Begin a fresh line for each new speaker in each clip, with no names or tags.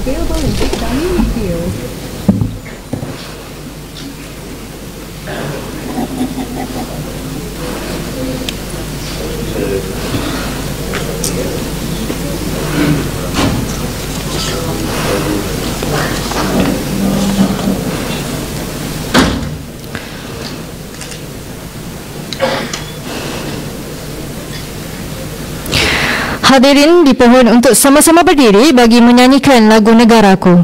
available in big dining fields.
Hadirin dipohon untuk sama-sama berdiri bagi menyanyikan lagu Negaraku.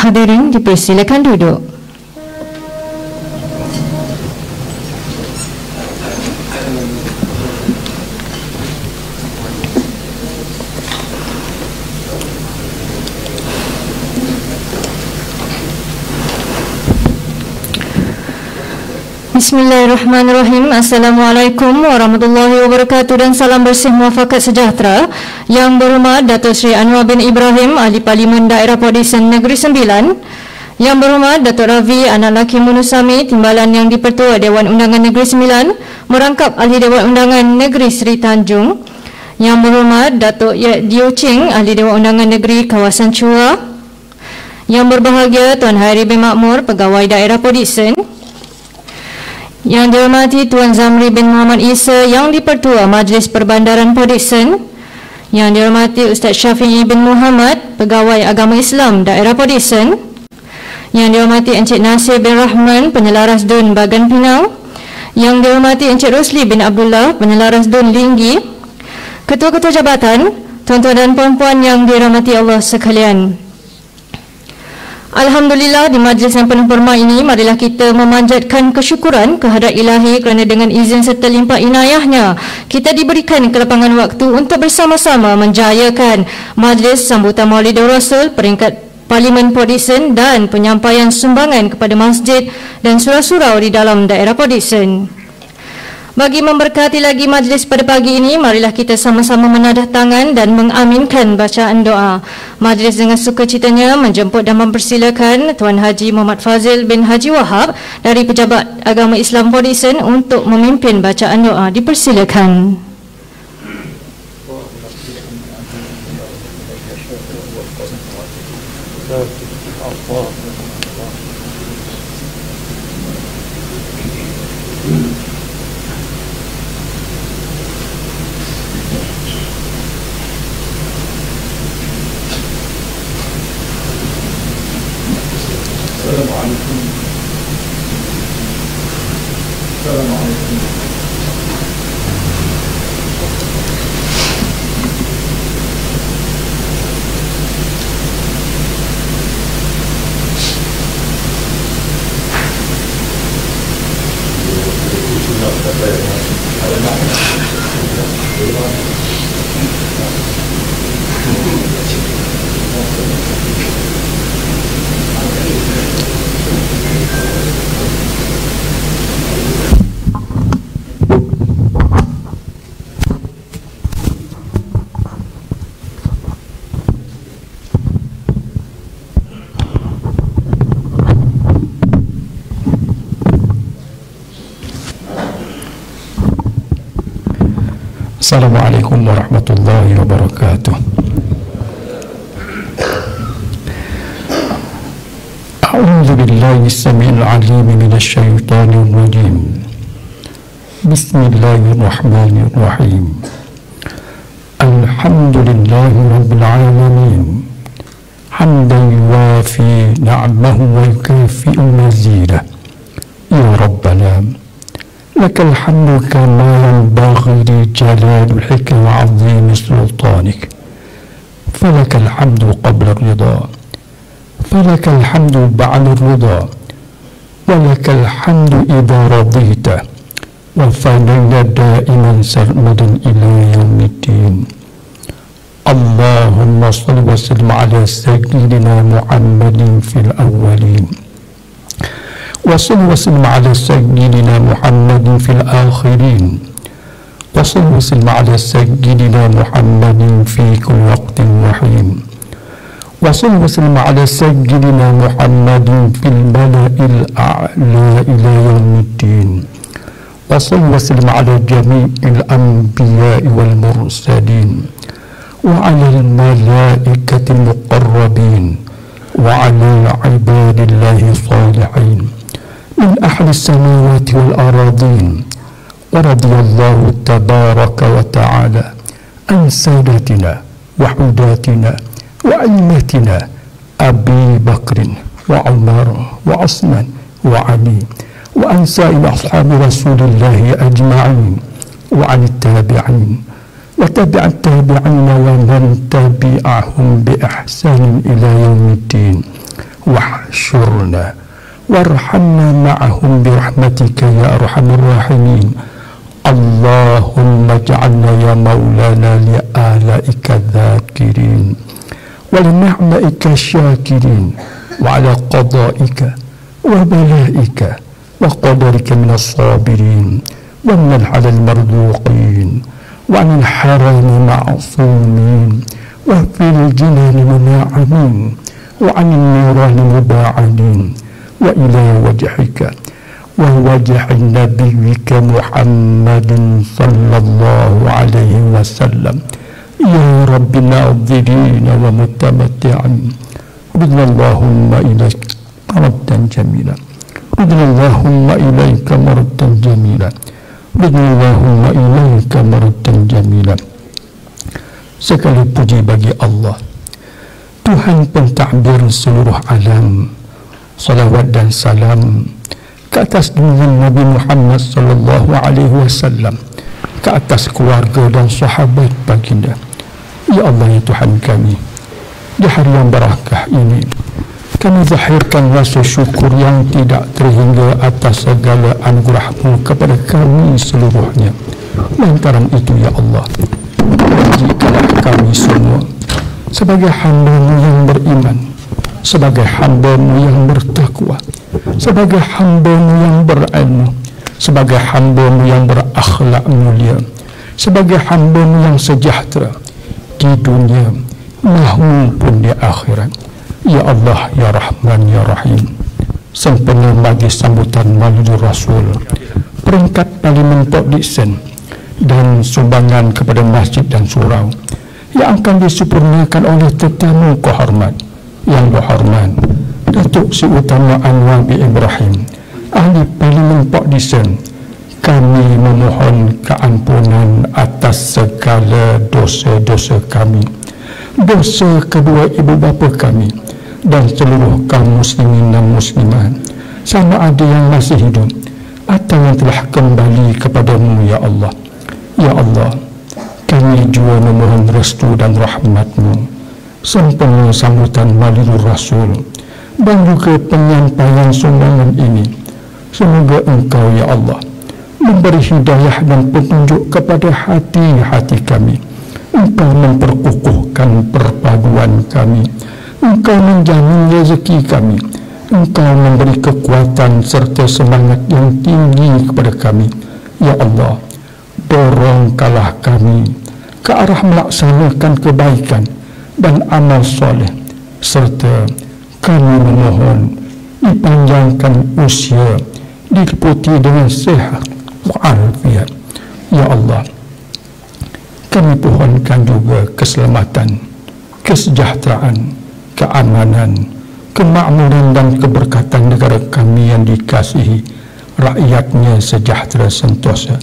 Hadirin dipersilakan duduk. Bismillahirrahmanirrahim. Assalamualaikum warahmatullahi wabarakatuh dan salam bersih muafakat sejahtera. Yang berhormat Datuk Seri Anwar bin Ibrahim, Ahli Parlimen Daerah Pordison Negeri Sembilan. Yang berhormat Datuk Ravi Anak Laki Munusami, Timbalan Yang di-Pertua Dewan Undangan Negeri Sembilan, merangkap Ahli Dewan Undangan Negeri Seri Tanjung. Yang berhormat Datuk Dio Ching, Ahli Dewan Undangan Negeri Kawasan Chua. Yang berbahagia Tuan Hairi bin Makmur, Pegawai Daerah Pordison. Yang dihormati Tuan Zamri bin Muhammad Isa, Yang di-Pertua Majlis Perbandaran Pordison. Yang dihormati Ustaz Syafi'i bin Muhammad, Pegawai Agama Islam Daerah Pordison. Yang dihormati Encik Nasir bin Rahman, Penyelaras Dun Bagan Pinang. Yang dihormati Encik Rosli bin Abdullah, Penyelaras Dun Linggi. Ketua-ketua jabatan, tuan-tuan dan puan-puan yang dirahmati Allah sekalian. Alhamdulillah, di majlis yang penuh hormat ini, marilah kita memanjatkan kesyukuran kehadrat Ilahi kerana dengan izin serta limpah inayahnya, kita diberikan kelapangan waktu untuk bersama-sama menjayakan majlis sambutan Maulidur Rasul peringkat Parlimen Pordison dan penyampaian sumbangan kepada masjid dan surau-surau di dalam daerah Pordison. Bagi memberkati lagi majlis pada pagi ini, marilah kita sama-sama menadah tangan dan mengaminkan bacaan doa. Majlis dengan sukacitanya menjemput dan mempersilakan Tuan Haji Muhammad Fazil bin Haji Wahab dari Pejabat Agama Islam Pordison untuk memimpin bacaan doa. Dipersilakan.
Assalamualaikum warahmatullahi wabarakatuh. A'udzu billahi as-sami'il 'alim minasy syaithanir rajim. Bismillahirrahmanirrahim. Alhamdulillahi rabbil alamin. Hamdan yuwafi ni'amahu wa yukafi'u mazidah. Ya Rabbana, lakal hamdu kama yanbaghi li jalalil hikam wa 'azimi sultanik. Falakal hamdu qabla ar-ridha, falakal hamdu ba'da ar-ridha, walakal hamdu idza radita, wa fanina da'iman sarmadan ila yaumiddin. Allahumma salli wa sallim ala sayyidina Muhammadin fil awwalin, وصل وسلم على سيدنا محمد في الآخرين، وصل وسلم على سيدنا محمد في كل وقت وحين، وصل وسلم على سيدنا محمد في الملأ الأعلى إلى يوم الدين، وصل وسلم على جميع الأنبياء والمرسلين، وعلى الملائكة المقربين، وعلى عباد الله الصالحين من أهل السماوات والأراضين. ورضي الله تبارك وتعالى عن سادتنا وحداتنا وأئمتنا أبي بكر وعمر وعثمان وعلي، وعن سائر أصحاب رسول الله أجمعين، وعن التابعين وتبع التابعين ومن تبعهم بإحسان إلى يوم الدين. واحشرنا وارحمنا معهم برحمتك يا أرحم الراحمين. اللهم اجعلنا يا مولانا لآلائك الذاكرين ولنعمائك الشاكرين، وعلى قضائك وبلائك وقدرك من الصابرين، ومن الحلال المرزوقين، وعن الحرام معصومين، وفي الجنان مناعمين، وعن النيران مباعدين، وإلى وجهك ووجه نبيك محمد صلى الله عليه وسلم يا رب الناظرين ومتمتعين. ردنا اللهم إليك مردا جميلا، ردنا اللهم إليك مردا جميلا، ردنا اللهم إليك مردا جميلا. Segala puji bagi Allah, Tuhan pentadbir seluruh alam. Salawat dan salam ke atas junjungan Nabi Muhammad sallallahu alaihi wasallam, ke atas keluarga dan sahabat baginda. Ya Allah, ya Tuhan kami, di hari yang barakah ini kami zahirkan rasa syukur yang tidak terhingga atas segala anugerah-Mu kepada kami seluruhnya. Lantaran itu ya Allah, jikalau kami semua sebagai hamba-Mu yang beriman, sebagai hamba-Mu yang bertakwa, sebagai hamba-Mu yang berilmu, sebagai hamba-Mu yang berakhlak mulia, sebagai hamba-Mu yang sejahtera di dunia maupun di akhirat. Ya Allah, ya Rahman, ya Rahim, sempena bagi sambutan Maulid Rasul, peringkat Parlimen Port Dickson, dan sumbangan kepada masjid dan surau yang akan disempurnakan oleh tetamu kehormat yang berhormat Datuk Si Utama Anwar bin Ibrahim, ahli Parlimen Port Dickson. Kami memohon keampunan atas segala dosa-dosa kami, dosa kedua ibu bapa kami, dan seluruh kaum muslimin dan muslimat, sama ada yang masih hidup atau yang telah kembali kepadamu ya Allah. Ya Allah, kami juga memohon restu dan rahmat-Mu sempena sambutan Maulid Rasul dan juga penyampaian sumbangan ini. Semoga Engkau ya Allah memberi hidayah dan petunjuk kepada hati-hati kami. Engkau memperkukuhkan perpaduan kami, Engkau menjamin rezeki kami, Engkau memberi kekuatan serta semangat yang tinggi kepada kami. Ya Allah, dorongkanlah kami ke arah melaksanakan kebaikan dan amal soleh, serta kami memohon dipanjangkan usia, diliputi dengan sehat walafiat. Ya Allah, Kami pohonkan juga keselamatan, kesejahteraan, keamanan, kemakmuran dan keberkatan negara kami yang dikasihi, rakyatnya sejahtera sentosa,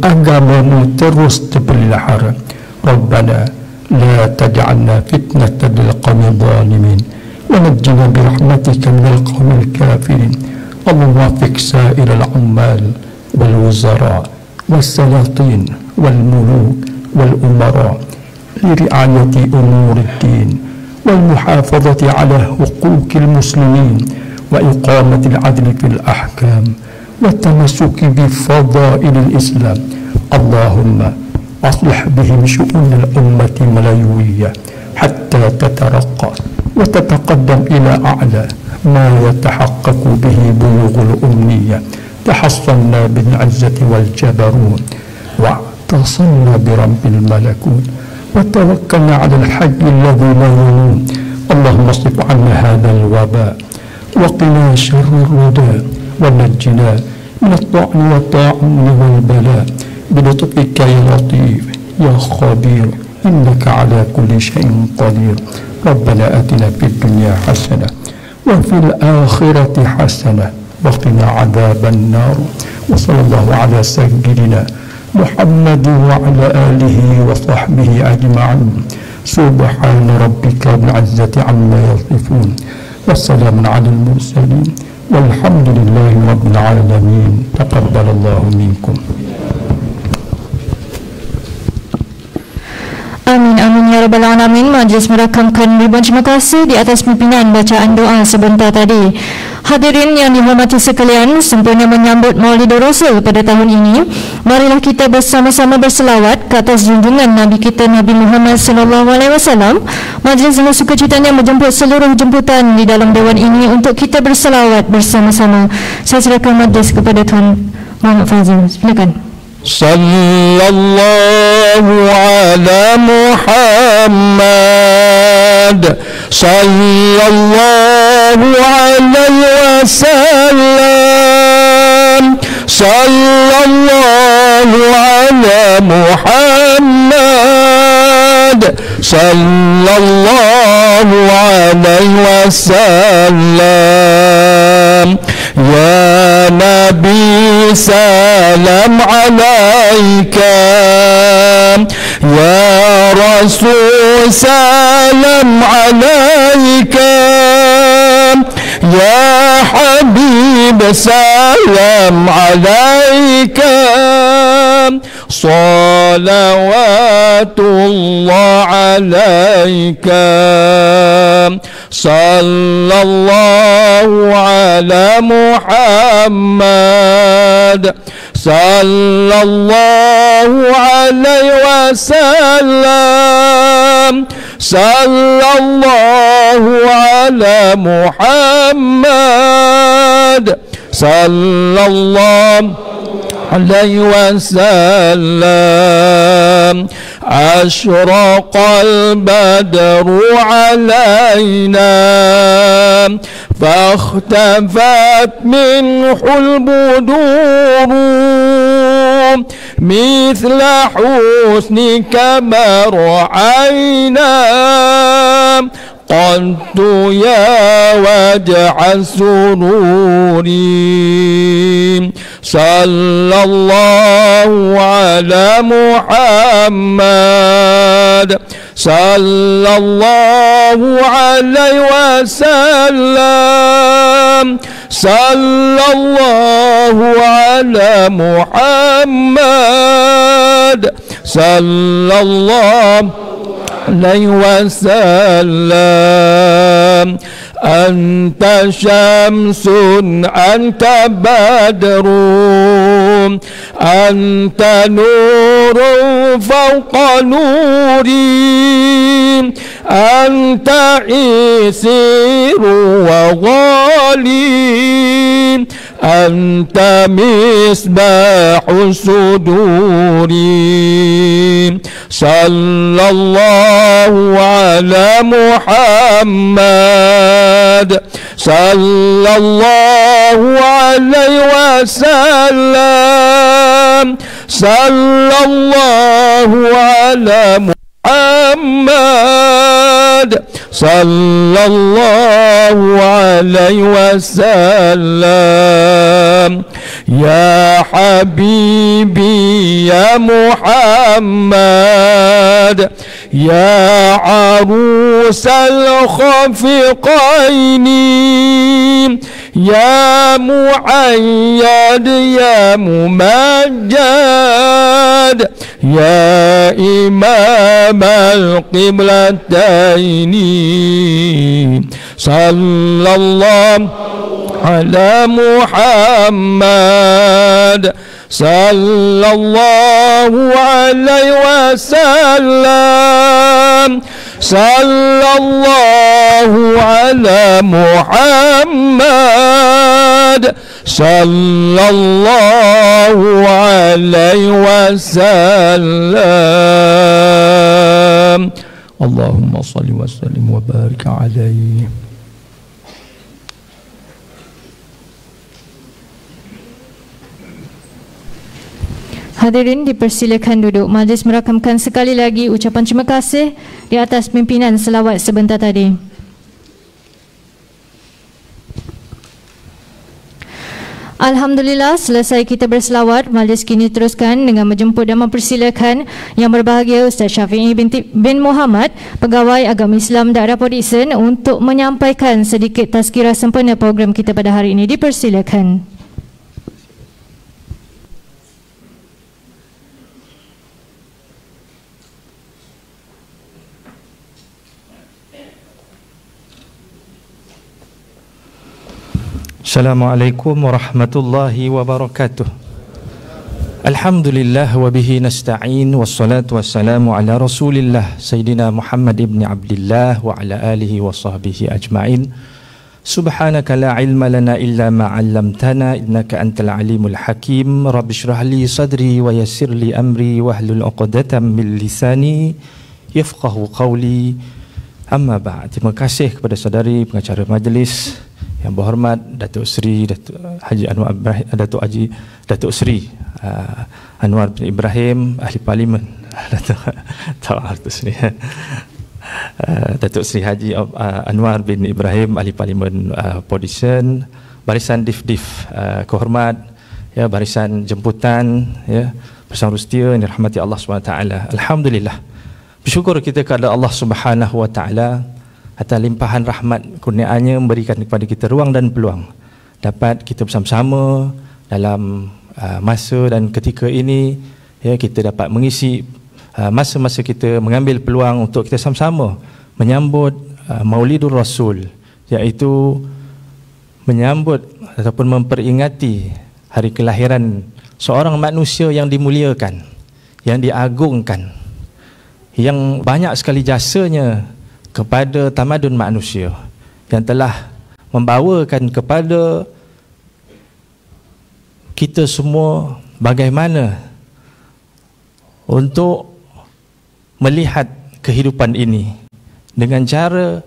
agamamu terus terpelihara. Rabbana la taj'alna fitnatan lil qawmi dhalimin wa najjina bi rahmatika minal qawmil kafirin. Allahumma waffiq sa'iril ummal wal wuzara والسلاطين والملوك والأمراء لرعاية أمور الدين والمحافظة على حقوق المسلمين وإقامة العدل في الأحكام والتمسك بفضائل الإسلام. اللهم أصلح بهم شؤون الأمة المليوية حتى تترقى وتتقدم إلى أعلى ما يتحقق به بلوغ الأمنية. تحصلنا بالعزة والجبروت واعتصمنا برب الملكوت وتوكلنا على الحي الذي لا يموت. اللهم اصرف عنا هذا الوباء وقنا شر الرداء ونجنا من الطعن والطاعون والبلاء بلطفك يا لطيف يا خبير إنك على كل شيء قدير. ربنا آتنا في الدنيا حسنة وفي الآخرة حسنة وقنا عذاب النار. وصلى الله على سيدنا محمد وعلى آله وصحبه أجمعين. سبحان ربك رب العزة عما يصفون والسلام على المرسلين والحمد لله رب العالمين. تقبل الله منكم.
Amin, amin ya rabbal alamin. Majlis merakamkan ribuan terima kasih di atas pimpinan bacaan doa sebentar tadi. Hadirin yang dihormati sekalian, sempena menyambut Maulidur Rasul pada tahun ini, marilah kita bersama-sama berselawat ke atas junjungan Nabi kita Nabi Muhammad sallallahu alaihi wasallam. Majlis dengan sukacitanya menjemput seluruh jemputan di dalam dewan ini untuk kita berselawat bersama-sama. Saya serahkan majlis kepada Tuan Muhammad Fazil. Silakan.
Sallallahu ala Muhammad sallallahu alaihi wasallam. Sallallahu ala Muhammad sallallahu alaihi wasallam. Ya Nabi salam alaika, ya Rasul salam alaika, ya Habib salam alaika. Salawatullah alaika. Sallallahu ala Muhammad sallallahu alaihi wasallam. Sallallahu ala Muhammad sallallahu alaihi wasallam. Ashraqal badru alaina fakhtafat minhul buduru mithla husnika ma ra'ayna qantu ya waj'a sururi. Sallallahu ala Muhammad sallallahu alaihi wasallam. Sallallahu ala Muhammad sallallahu alaihi wasallam. Anta syamsun, anta badrun, anta nurun fawqa nuri, anta isiru wa ghali, anta misbahu suduri. Sallallahu ala Muhammad sallallahu alaihi wasallam. sallallahu ala Muhammad sallallahu alaihi wasallam. Ya Habibi ya Muhammad ya arusal khafiqaini ya muayyad ya mumajjad ya imam al-qiblataini sallallahu ala Muhammad sallallahu alaihi wasallam. Sallallahu ala Muhammad sallallahu alaihi wasallam. Allahumma salli wa sallim wa barik alaihi.
Hadirin dipersilakan duduk. Majlis merakamkan sekali lagi ucapan terima kasih di atas pimpinan selawat sebentar tadi. Alhamdulillah, selesai kita berselawat, majlis kini teruskan dengan menjemput dan mempersilakan yang berbahagia Ustaz Syafi'i bin Muhammad, Pegawai Agama Islam Daerah Port Dickson, untuk menyampaikan sedikit tazkirah sempena program kita pada hari ini. Dipersilakan.
Assalamualaikum warahmatullahi wabarakatuh. Alhamdulillah wa bihi nasta'in wassalatu wassalamu ala Rasulillah Sayyidina Muhammad ibn Abdullah wa ala alihi wa sahbihi ajma'in. Subhanaka la ilma lana illa ma 'allamtana innaka antal alimul hakim. Rabbi shrah li sadri wa yassir li amri wahlul 'uqdatam min lisani yafqahu qawli. Amma ba'd. Terima kasih kepada saudari pengacara majlis yang berhormat Datuk Seri Datuk Haji Anwar Ibrahim, Datuk Seri Anwar bin Ibrahim, Ahli Parlimen. Datuk Seri Haji Anwar bin Ibrahim, Ahli Parlimen Port Dickson, barisan Dif kehormat, ya, barisan jemputan, ya, bersama Rustia yang dirahmati Allah SWT. Alhamdulillah, bersyukur kita kepada Allah Subhanahu Wa Taala atas limpahan rahmat kurniaannya, memberikan kepada kita ruang dan peluang dapat kita bersama-sama dalam masa dan ketika ini, ya, kita dapat mengisi masa-masa kita, mengambil peluang untuk kita sama-sama menyambut Maulidur Rasul, iaitu menyambut ataupun memperingati hari kelahiran seorang manusia yang dimuliakan, yang diagungkan, yang banyak sekali jasanya kepada tamadun manusia, yang telah membawakan kepada kita semua bagaimana untuk melihat kehidupan ini dengan cara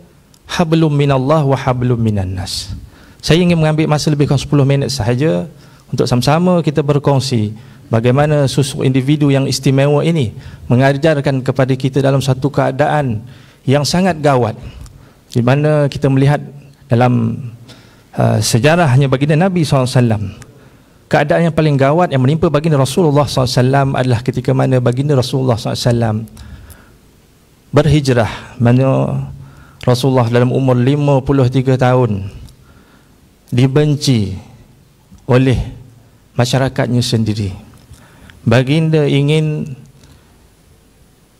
hablum minallah wa hablum minan nas. Saya ingin mengambil masa lebih kurang 10 minit sahaja untuk sama-sama kita berkongsi bagaimana sosok individu yang istimewa ini mengajarkan kepada kita dalam satu keadaan yang sangat gawat, di mana kita melihat dalam sejarahnya baginda Nabi SAW, keadaan yang paling gawat yang menimpa baginda Rasulullah SAW adalah ketika mana baginda Rasulullah SAW berhijrah, mana Rasulullah dalam umur 53 tahun dibenci oleh masyarakatnya sendiri. Baginda ingin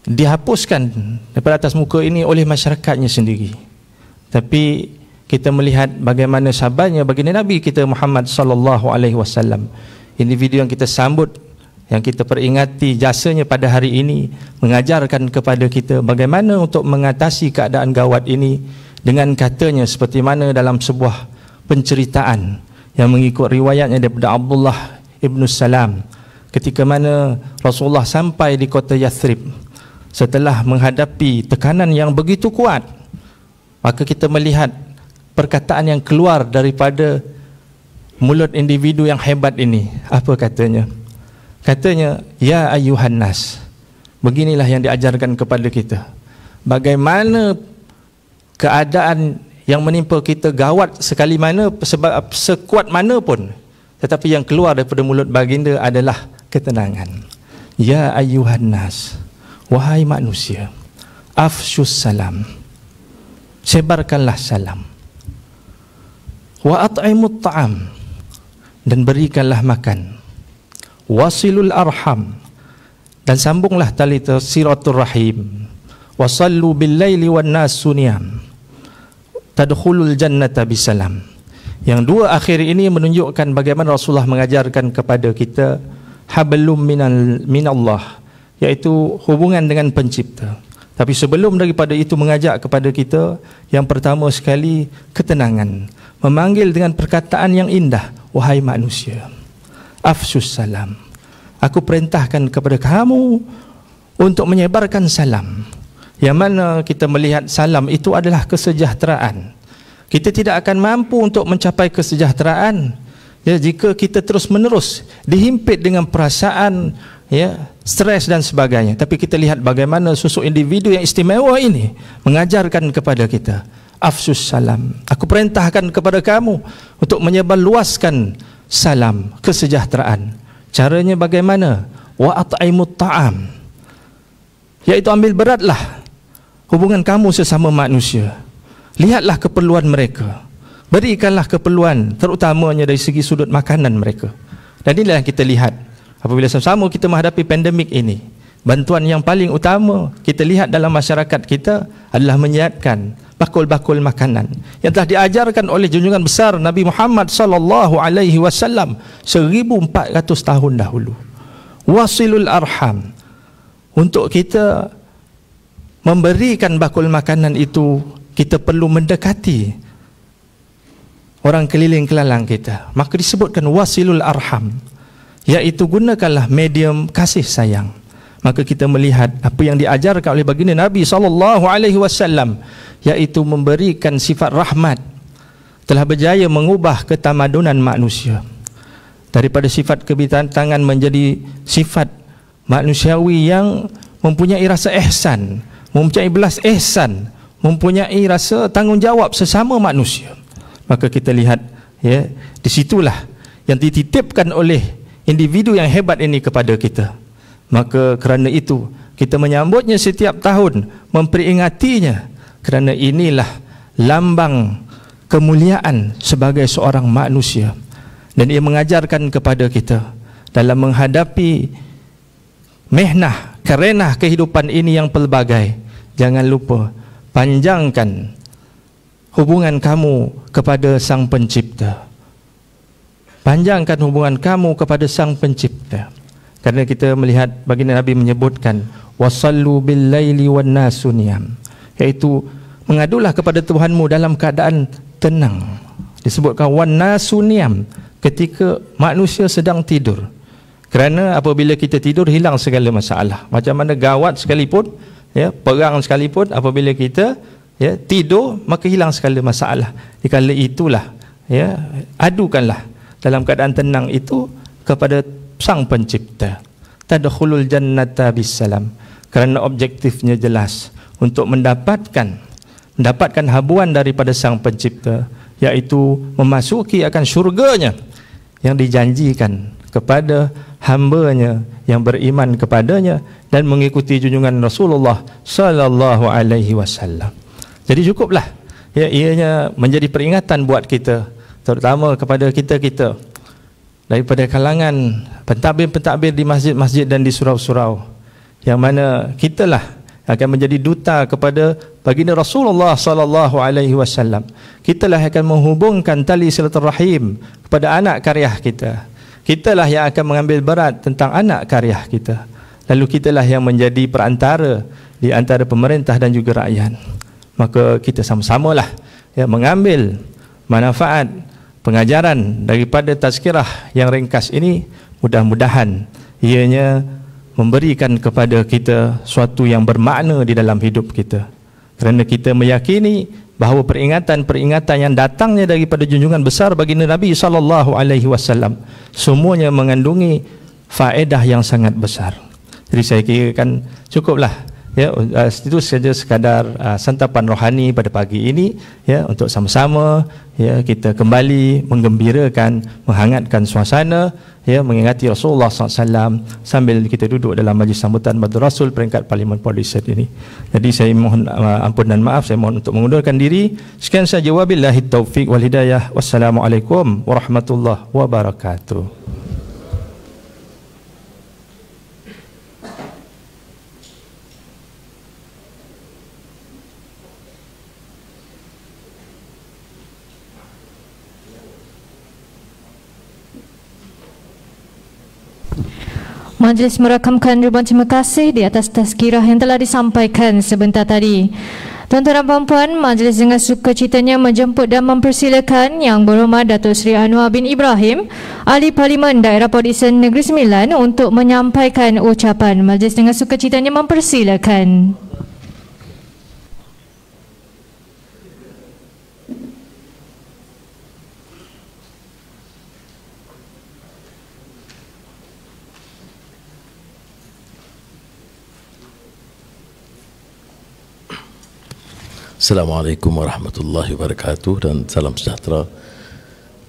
dihapuskan daripada atas muka ini oleh masyarakatnya sendiri. Tapi kita melihat bagaimana sabarnya baginda Nabi kita Muhammad sallallahu alaihi wasallam, individu yang kita sambut, yang kita peringati jasanya pada hari ini, mengajarkan kepada kita bagaimana untuk mengatasi keadaan gawat ini dengan katanya seperti mana dalam sebuah penceritaan yang mengikut riwayatnya daripada Abdullah ibn Salam, ketika mana Rasulullah sampai di kota Yathrib setelah menghadapi tekanan yang begitu kuat, maka kita melihat perkataan yang keluar daripada mulut individu yang hebat ini. Apa katanya? Katanya, ya ayyuhan nas. Beginilah yang diajarkan kepada kita. Bagaimana keadaan yang menimpa kita gawat sekali mana, sebab sekuat mana pun, tetapi yang keluar daripada mulut baginda adalah ketenangan. Ya ayyuhan nas, wahai manusia, afsyus salam, sebarkanlah salam. Wa at'imut ta'am, dan berikanlah makan. Wasilul arham, dan sambunglah tali silaturrahim. Wasallu bil laili wan nasu niyam, tadkhulul jannata bisalam. Yang dua akhir ini menunjukkan bagaimana Rasulullah mengajarkan kepada kita hablum minallah, iaitu hubungan dengan pencipta. Tapi sebelum daripada itu mengajak kepada kita, yang pertama sekali ketenangan, memanggil dengan perkataan yang indah, wahai manusia, afsus salam, aku perintahkan kepada kamu untuk menyebarkan salam. Yang mana kita melihat salam itu adalah kesejahteraan. Kita tidak akan mampu untuk mencapai kesejahteraan ya, jika kita terus menerus dihimpit dengan perasaan ya, stres dan sebagainya. Tapi kita lihat bagaimana sosok individu yang istimewa ini mengajarkan kepada kita, afsus salam, aku perintahkan kepada kamu untuk menyebarluaskan salam, kesejahteraan. Caranya bagaimana? Wa at'imut ta'am, iaitu ambil beratlah hubungan kamu sesama manusia. Lihatlah keperluan mereka, berikanlah keperluan, terutamanya dari segi sudut makanan mereka. Dan inilah yang kita lihat apabila sama-sama kita menghadapi pandemik ini. Bantuan yang paling utama kita lihat dalam masyarakat kita adalah menyiapkan bakul-bakul makanan yang telah diajarkan oleh junjungan besar Nabi Muhammad sallallahu alaihi wasallam 1400 tahun dahulu. Wasilul arham, untuk kita memberikan bakul makanan itu, kita perlu mendekati orang keliling kelalang kita. Maka disebutkan wasilul arham, iaitu gunakanlah medium kasih sayang. Maka kita melihat apa yang diajarkan oleh baginda Nabi SAW, iaitu memberikan sifat rahmat, telah berjaya mengubah ketamadunan manusia daripada sifat kebintangan menjadi sifat manusiawi yang mempunyai rasa ihsan, mempunyai belas ihsan, mempunyai rasa tanggungjawab sesama manusia. Maka kita lihat ya, disitulah yang dititipkan oleh individu yang hebat ini kepada kita. Maka kerana itu kita menyambutnya setiap tahun, memperingatinya, kerana inilah lambang kemuliaan sebagai seorang manusia. Dan ia mengajarkan kepada kita dalam menghadapi mehnah, kerenah kehidupan ini yang pelbagai, jangan lupa panjangkan hubungan kamu kepada Sang Pencipta. Panjangkan hubungan kamu kepada Sang Pencipta. Kerana kita melihat baginda Nabi menyebutkan wasallu bil laili wan nasu niyam, iaitu mengadulah kepada Tuhanmu dalam keadaan tenang. Disebutkan wan nasu niyam, ketika manusia sedang tidur. Kerana apabila kita tidur hilang segala masalah. Macam mana gawat sekalipun ya, perang sekalipun, apabila kita ya, tidur, maka hilang segala masalah. Dikala itulah ya, adukanlah dalam keadaan tenang itu kepada Sang Pencipta. Tadkhulul jannata bisalam, kerana objektifnya jelas, untuk mendapatkan habuan daripada Sang Pencipta, iaitu memasuki akan syurganya yang dijanjikan kepada hamba-Nya yang beriman kepadanya dan mengikuti junjungan Rasulullah sallallahu alaihi wasallam. Jadi cukuplah ya, ianya menjadi peringatan buat kita, terutama kepada kita-kita daripada kalangan pentadbir-pentadbir di masjid-masjid dan di surau-surau, yang mana kitalah akan menjadi duta kepada baginda Rasulullah sallallahu alaihi wasallam. Kitalah yang akan menghubungkan tali silaturahim kepada anak karya kita. Kitalah yang akan mengambil berat tentang anak karya kita. Lalu kitalah yang menjadi perantara di antara pemerintah dan juga rakyat. Maka kita sama-samalah ya, mengambil manfaat pengajaran daripada tazkirah yang ringkas ini. Mudah-mudahan ianya memberikan kepada kita suatu yang bermakna di dalam hidup kita. Kerana kita meyakini bahawa peringatan-peringatan yang datangnya daripada junjungan besar baginda Nabi SAW semuanya mengandungi faedah yang sangat besar. Jadi saya kira kan cukuplah ya, itu saja sekadar santapan rohani pada pagi ini ya, untuk sama-sama ya kita kembali menggembirakan, menghangatkan suasana ya, mengingati Rasulullah SAW sambil kita duduk dalam majlis sambutan Badul Rasul peringkat Parlimen Polis ini. Jadi saya mohon ampun dan maaf, saya mohon untuk mengundurkan diri. Sekian saja, wabillahi taufiq wal hidayah. Wassalamualaikum warahmatullahi wabarakatuh.
Majlis merakamkan ribuan terima kasih di atas tazkirah yang telah disampaikan sebentar tadi. Tuan-tuan dan puan-puan, majlis dengan sukacitanya menjemput dan mempersilakan Yang Berhormat Datuk Seri Anwar bin Ibrahim, Ahli Parlimen Daerah Pordison Negeri Sembilan untuk menyampaikan ucapan. Majlis dengan sukacitanya mempersilakan.
Assalamualaikum warahmatullahi wabarakatuh dan salam sejahtera.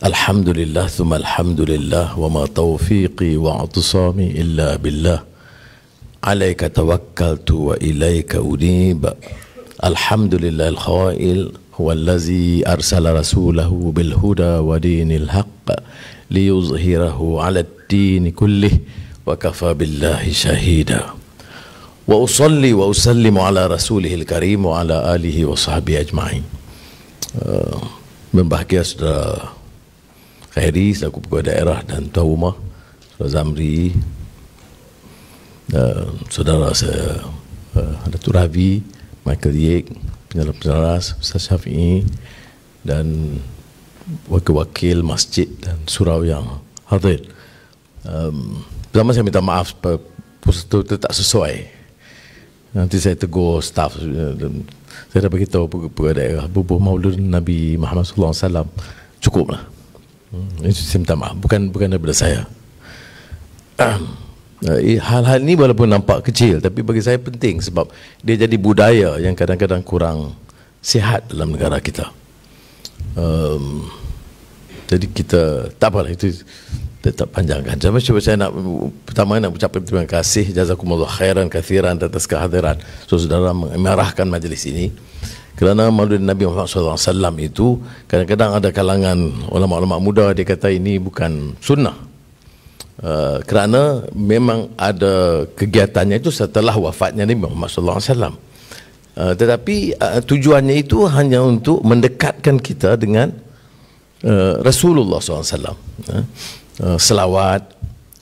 Alhamdulillah thumma alhamdulillah wa ma taufiqi wa atusami illa billah. Alaika tawakkaltu wa ilaika unib. Alhamdulillah al-khawail huwa allazi arsala rasulahu bil huda wa dinil haqq liyuzhirahu ala ad-din kullih wa kafa billahi shahida. Wa usalli wa usallimu ala rasulihil karim wa ala alihi wa sahbihi ajma'in. Berbahagia saudara Khairi selaku pegawai daerah dan tuan rumah, saudara Zamri, saudara saya Datuk Ravi, Michael Yek, penyaras Ustaz Syafi'i dan wakil-wakil masjid dan surau yang hadir. Pertama saya minta maaf, poster itu tak sesuai. Nanti saya tegur staf. Saya dah beritahu pegawai daerah bubuh Maulud Nabi Muhammad SAW cukuplah. Itu saya minta maaf, bukan daripada saya. Hal-hal ini walaupun nampak kecil, tapi bagi saya penting sebab dia jadi budaya yang kadang-kadang kurang sihat dalam negara kita. Jadi kita tak apalah, itu tetap panjangkan. Cuma saya nak pertama nak ucapkan terima kasih, jazakumullah khairan kathiran atas kehadiran saudara mengarahkan majlis ini. Kerana Maulid Nabi Muhammad SAW itu kadang-kadang ada kalangan ulama-ulama muda dia kata ini bukan sunnah. Kerana memang ada kegiatannya itu setelah wafatnya Nabi Muhammad SAW. Tetapi tujuannya itu hanya untuk mendekatkan kita dengan Rasulullah SAW. Selawat,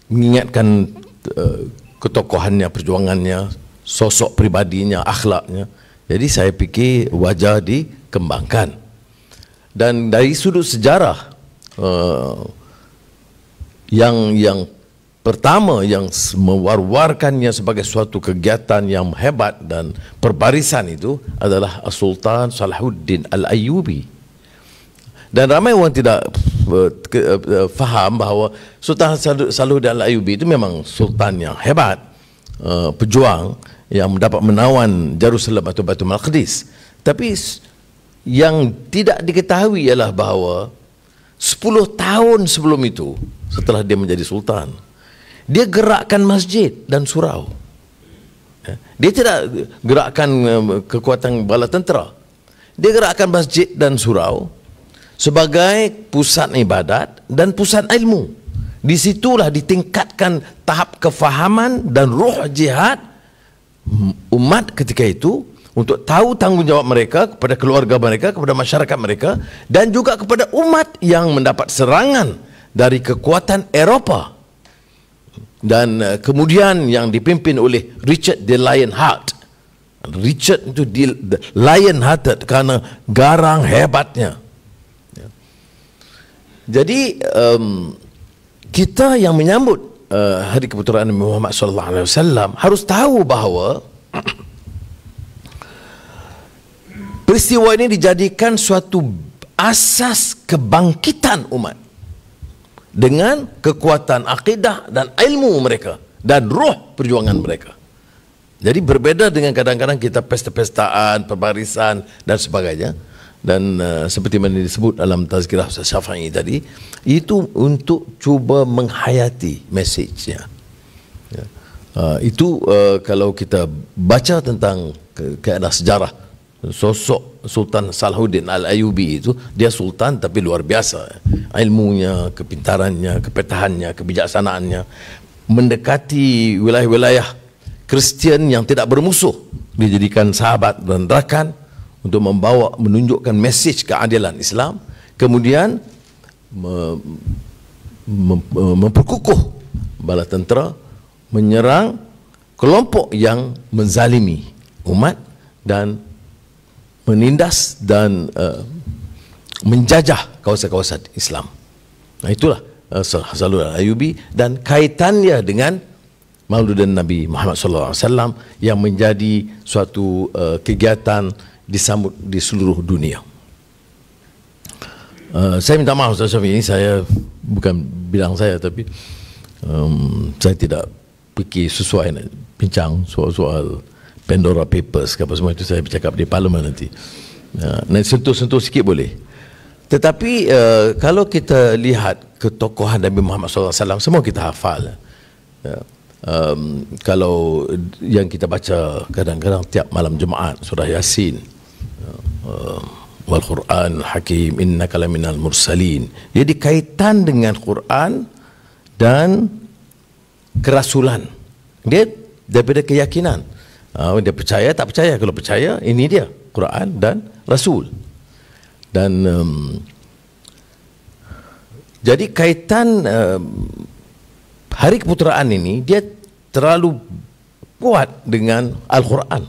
mengingatkan ketokohannya, perjuangannya, sosok pribadinya, akhlaknya. Jadi saya fikir wajar dikembangkan. Dan dari sudut sejarah, yang pertama yang mewar-warkannya sebagai suatu kegiatan yang hebat dan perbarisan itu adalah Sultan Salahuddin Al-Ayyubi. Dan ramai orang tidak faham bahawa Sultan Salahuddin Al-Ayyubi itu memang sultan yang hebat, pejuang yang mendapat menawan Jerusalem atau Baitul Maqdis. Tapi yang tidak diketahui ialah bahawa 10 tahun sebelum itu, setelah dia menjadi sultan, dia gerakkan masjid dan surau. Dia tidak gerakkan kekuatan bala tentera. Dia gerakkan masjid dan surau sebagai pusat ibadat dan pusat ilmu. Di situlah ditingkatkan tahap kefahaman dan ruh jihad umat ketika itu untuk tahu tanggungjawab mereka kepada keluarga mereka, kepada masyarakat mereka, dan juga kepada umat yang mendapat serangan dari kekuatan Eropah. Dan kemudian yang dipimpin oleh Richard the Lionheart. Richard itu Lionhearted karena garang hebatnya. Jadi kita yang menyambut hari kebetulan Nabi Muhammad SAW harus tahu bahawa peristiwa ini dijadikan suatu asas kebangkitan umat. dengan kekuatan akidah dan ilmu mereka dan roh perjuangan mereka. Jadi berbeza dengan kadang-kadang kita pesta-pestaan, perbarisan dan sebagainya. Dan seperti mana disebut dalam Tazkirah Ustaz Syafi'i tadi, itu untuk cuba menghayati mesejnya. Ya. Itu kalau kita baca tentang keadaan sejarah sosok Sultan Salahuddin Al-Ayyubi itu, dia sultan tapi luar biasa. Ilmunya, kepintarannya, kepetahannya, kebijaksanaannya mendekati wilayah-wilayah Kristian yang tidak bermusuh, dijadikan sahabat dan rakan untuk menunjukkan mesej keadilan Islam, kemudian memperkukuh bala tentera menyerang kelompok yang menzalimi umat dan menindas dan menjajah kawasan-kawasan Islam. Nah, itulah Salahuddin Al-Ayyubi dan kaitannya dengan Mauludan Nabi Muhammad SAW yang menjadi suatu kegiatan disambut di seluruh dunia. Saya minta maaf Ustaz Syafi'i, saya bukan bidang saya, tapi saya tidak fikir sesuai nak bincang soal Pandora Papers apa semua itu. Saya bercakap di parlimen nanti. Nak sentuh-sentuh sikit boleh. Tetapi kalau kita lihat ketokohan Nabi Muhammad SAW, semua kita hafal. Kalau yang kita baca kadang-kadang tiap malam Jumaat, surah Yasin, wal Quran Hakim, innaka laminal mursalin. Jadi kaitan dengan Quran dan kerasulan. Dia daripada keyakinan. Dia percaya tak percaya. Kalau percaya, ini dia Quran dan Rasul. Dan jadi kaitan hari keputeraan ini dia terlalu kuat dengan Al-Quran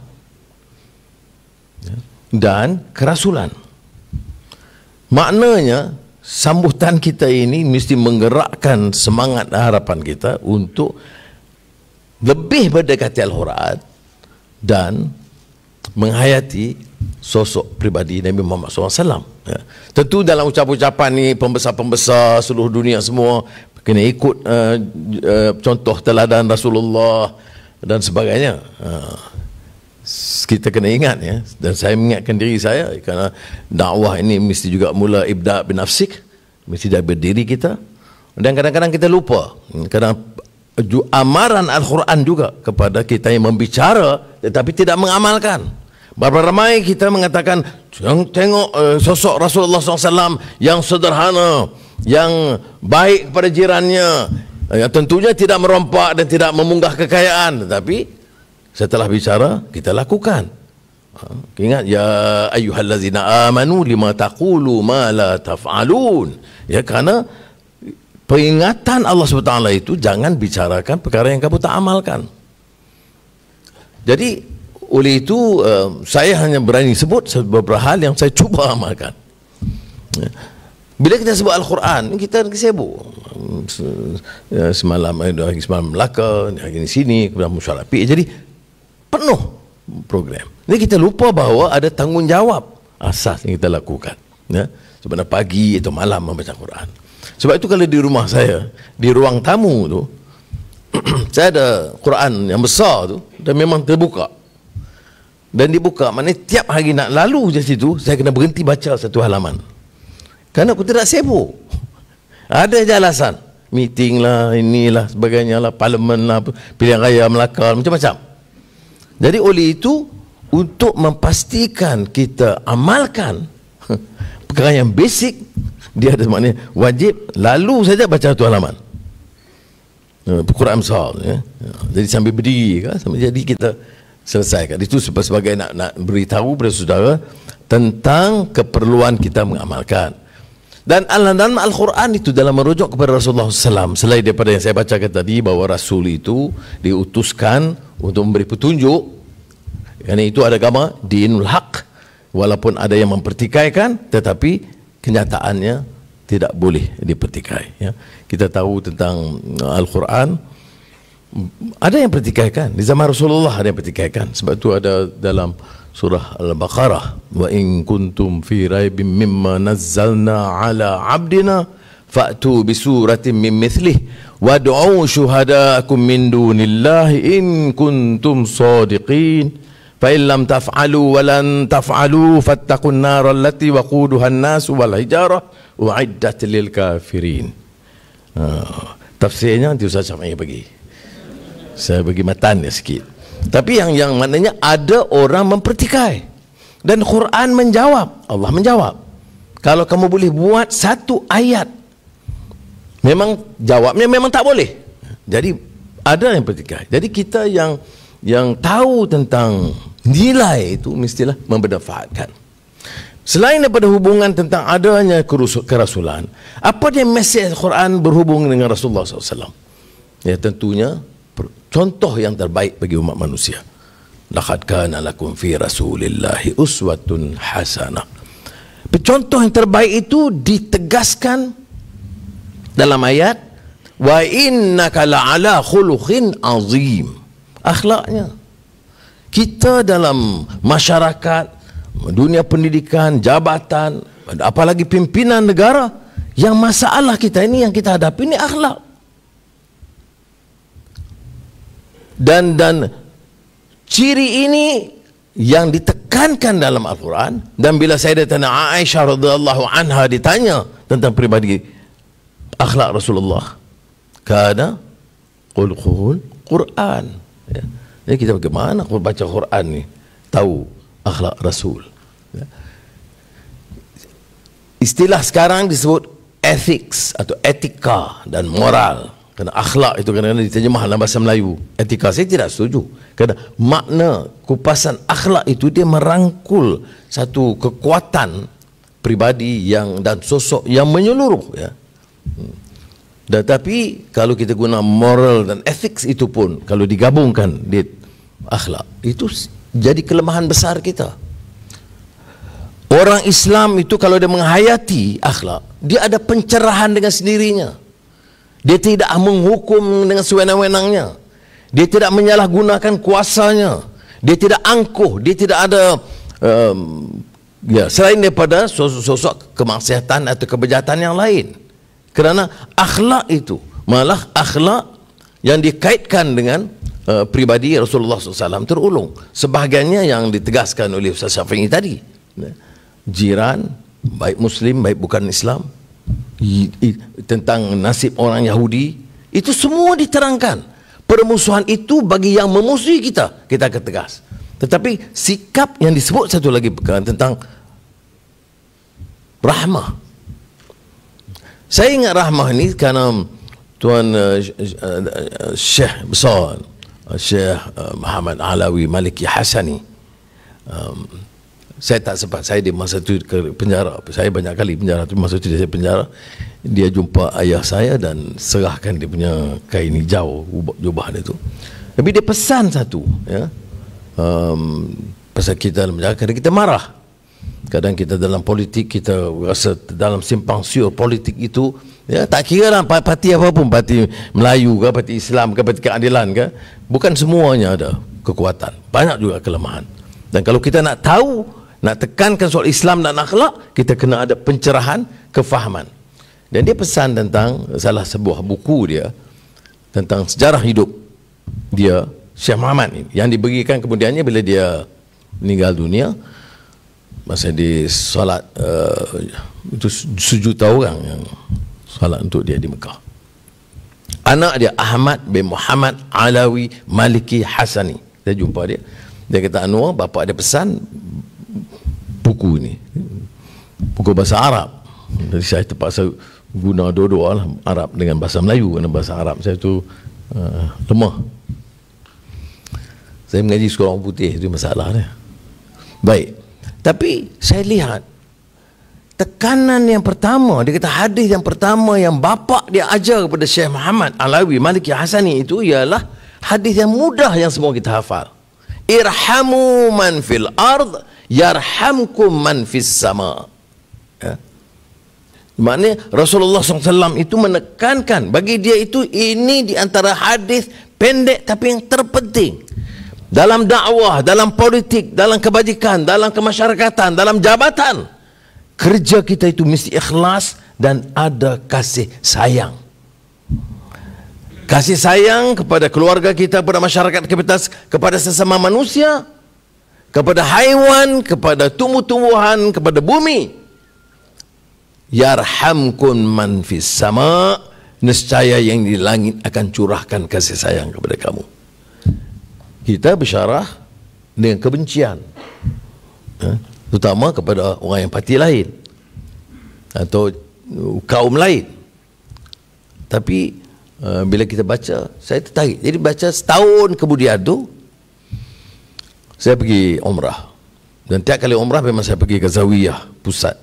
dan kerasulan. Maknanya sambutan kita ini mesti menggerakkan semangat harapan kita untuk lebih berdekati Al-Quran dan menghayati sosok pribadi Nabi Muhammad SAW. Tentu dalam ucapan-ucapan ni pembesar-pembesar seluruh dunia semua kena ikut contoh teladan Rasulullah dan sebagainya. Kita kena ingat ya, dan saya mengingatkan diri saya, kerana dakwah ini mesti juga mula ibda' bin nafsik, mesti dari berdiri kita. Dan kadang-kadang kita lupa, kadang amaran Al-Quran juga kepada kita yang membicara tetapi tidak mengamalkan. Berapa ramai kita mengatakan tengok sosok Rasulullah SAW yang sederhana, yang baik kepada jirannya, yang tentunya tidak merompak dan tidak memunggah kekayaan, tetapi setelah bicara kita lakukan. Ingat, ya ayyuhallazina amanu lima taqulu ma la taf'alun. Ya, kerana peringatan Allah SWT itu jangan bicarakan perkara yang kamu tak amalkan. Jadi oleh itu saya hanya berani sebut beberapa hal yang saya cuba amalkan. Bila kita sebut Al-Quran, kita sibuk. Semalam Melaka, hari ini sini, kemudian Musyarafi. Jadi penuh program. Jadi kita lupa bahawa ada tanggungjawab asas yang kita lakukan. Ya, sebenarnya pagi atau malam membaca Quran. Sebab itu kalau di rumah saya, di ruang tamu tu, saya ada Quran yang besar tu, dan memang terbuka. Dan dibuka, maknanya tiap hari nak lalu je situ, saya kena berhenti baca satu halaman. Kerana aku tidak sibuk. Ada je alasan. Meeting lah, inilah, sebagainya lah, parlimen lah, pilihan raya Melaka, macam-macam. Jadi oleh itu, untuk memastikan kita amalkan perkara yang basic, dia ada maknanya wajib lalu saja baca satu halaman. Quran besar. Ya. Jadi sambil berdiri, kan? Jadi kita selesaikan. Itu sebagai nak beritahu kepada saudara tentang keperluan kita mengamalkan. Dan dalam Al-Quran itu dalam merujuk kepada Rasulullah SAW, selain daripada yang saya bacakan tadi bahawa Rasul itu diutuskan untuk memberi petunjuk, kerana itu ada agama dinul haq, walaupun ada yang mempertikaikan, tetapi kenyataannya tidak boleh dipertikai. Ya. Kita tahu tentang Al-Quran, ada yang pertikaikan di zaman Rasulullah, ada yang pertikaikan. Sebab itu ada dalam surah Al-Baqarah, wa in kuntum fi raibim mimma nazzalna ala abdina fa'tu bisuratin min mithlih wad'u syuhadaakum min dunillahi in kuntum shadiqin fa in lam taf'alu wa lan taf'alu fattaqun nar allati waquduha an-nas wal hijarah u'iddat lil kafirin. Tafsirnya nanti Ustaz Syafi'i bagi. Saya bagi matan sikit. Tapi yang maknanya ada orang mempertikai. Dan Quran menjawab, Allah menjawab. Kalau kamu boleh buat satu ayat, memang jawabnya memang tak boleh. Jadi ada yang pertikai. Jadi kita yang tahu tentang nilai itu mestilah membermanfaatkan. Selain daripada hubungan tentang adanya kerasulan, apa dia mesej Quran berhubung dengan Rasulullah SAW? Ya tentunya contoh yang terbaik bagi umat manusia. Laqad kana lakum fi rasulillahi uswatun hasanah. Contoh yang terbaik itu ditegaskan dalam ayat wa innaka la'ala khuluqin azim. Akhlaknya kita dalam masyarakat, dunia pendidikan, jabatan, apalagi pimpinan negara, yang masalah kita ini, yang kita hadapi ini akhlak. Dan ciri ini yang ditekankan dalam Al-Quran. Dan bila Sayyidatina Aisyah radhiyallahu anha ditanya tentang pribadi akhlak Rasulullah, kana khuluquhul Quran. Ya. Jadi kita bagaimana baca Quran ni tahu akhlak Rasul. Ya. Istilah sekarang disebut ethics atau etika dan moral. Kerana akhlak itu kadang-kadang diterjemah dalam bahasa Melayu. Etika saya tidak setuju. Kerana makna kupasan akhlak itu dia merangkul satu kekuatan pribadi dan sosok yang menyeluruh. Ya. Tetapi kalau kita guna moral dan ethics itu pun kalau digabungkan di akhlak itu jadi kelemahan besar kita. Orang Islam itu kalau dia menghayati akhlak, dia ada pencerahan dengan sendirinya. Dia tidak menghukum dengan sewenang-wenangnya. Dia tidak menyalahgunakan kuasanya. Dia tidak angkuh. Dia tidak ada selain daripada sosok kemaksiatan atau kebejahatan yang lain. Kerana akhlak itu, malah akhlak yang dikaitkan dengan pribadi Rasulullah SAW terulung. Sebahagiannya yang ditegaskan oleh Ustaz Syafi'i tadi. Jiran, baik Muslim, baik bukan Islam, tentang nasib orang Yahudi, itu semua diterangkan. Permusuhan itu bagi yang memusuhi kita, kita akan tegas. Tetapi sikap yang disebut satu lagi perkara tentang rahmah. Saya ingat rahmah ini kerana Tuan Syekh besar, Syekh Muhammad Alawi Maliki Hasani, saya tak sempat, saya di masa itu ke penjara, saya banyak kali penjara, tapi masa itu saya penjara, dia jumpa ayah saya dan serahkan dia punya kain hijau, jubah dia tu. Tapi dia pesan satu, ya, pasal kita dalam penjara, kadang kita marah, kadang kita dalam politik, kita rasa dalam simpang siur politik itu, ya, tak kira lah parti apapun, parti Melayu ke, parti Islam ke, parti keadilan ke, bukan semuanya ada kekuatan, banyak juga kelemahan. Dan kalau kita nak tahu, nak tekankan soal Islam dan akhlak, kita kena ada pencerahan, kefahaman. Dan dia pesan tentang salah sebuah buku dia tentang sejarah hidup dia, Syekh Muhammad ini, yang diberikan kemudiannya bila dia meninggal dunia, masa di solat itu sejuta orang yang solat untuk dia di Mekah. Anak dia Ahmad bin Muhammad Alawi Maliki Hasani, saya jumpa dia. Dia kata, Anwar, bapa dia pesan buku ni, buku bahasa Arab. Jadi saya terpaksa guna dua-dua lah, Arab dengan bahasa Melayu, kerana bahasa Arab saya tu lemah. Saya mengaji sekolah orang putih, itu masalah dia. Baik, tapi saya lihat tekanan yang pertama, dia kata hadis yang pertama yang bapa dia ajar kepada Syekh Muhammad Alawi Maliki Hasani itu ialah hadis yang mudah yang semua kita hafal. Irhamu man fil ard yarhamkum man fis sama. Ya. Maknanya Rasulullah SAW itu menekankan, bagi dia itu ini di antara hadis pendek tapi yang terpenting dalam dakwah, dalam politik, dalam kebajikan, dalam kemasyarakatan, dalam jabatan. Kerja kita itu mesti ikhlas dan ada kasih sayang. Kasih sayang kepada keluarga kita, kepada masyarakat kita, kepada sesama manusia, kepada haiwan, kepada tumbuh-tumbuhan, kepada bumi. Yarhamkum man fis sama, nescaya yang di langit akan curahkan kasih sayang kepada kamu. Kita bersyarah dengan kebencian, terutama kepada orang yang parti lain atau kaum lain. Tapi bila kita baca, saya tertarik. Jadi baca setahun kemudian tu saya pergi umrah, dan tiap kali umrah memang saya pergi ke Zawiyah, pusat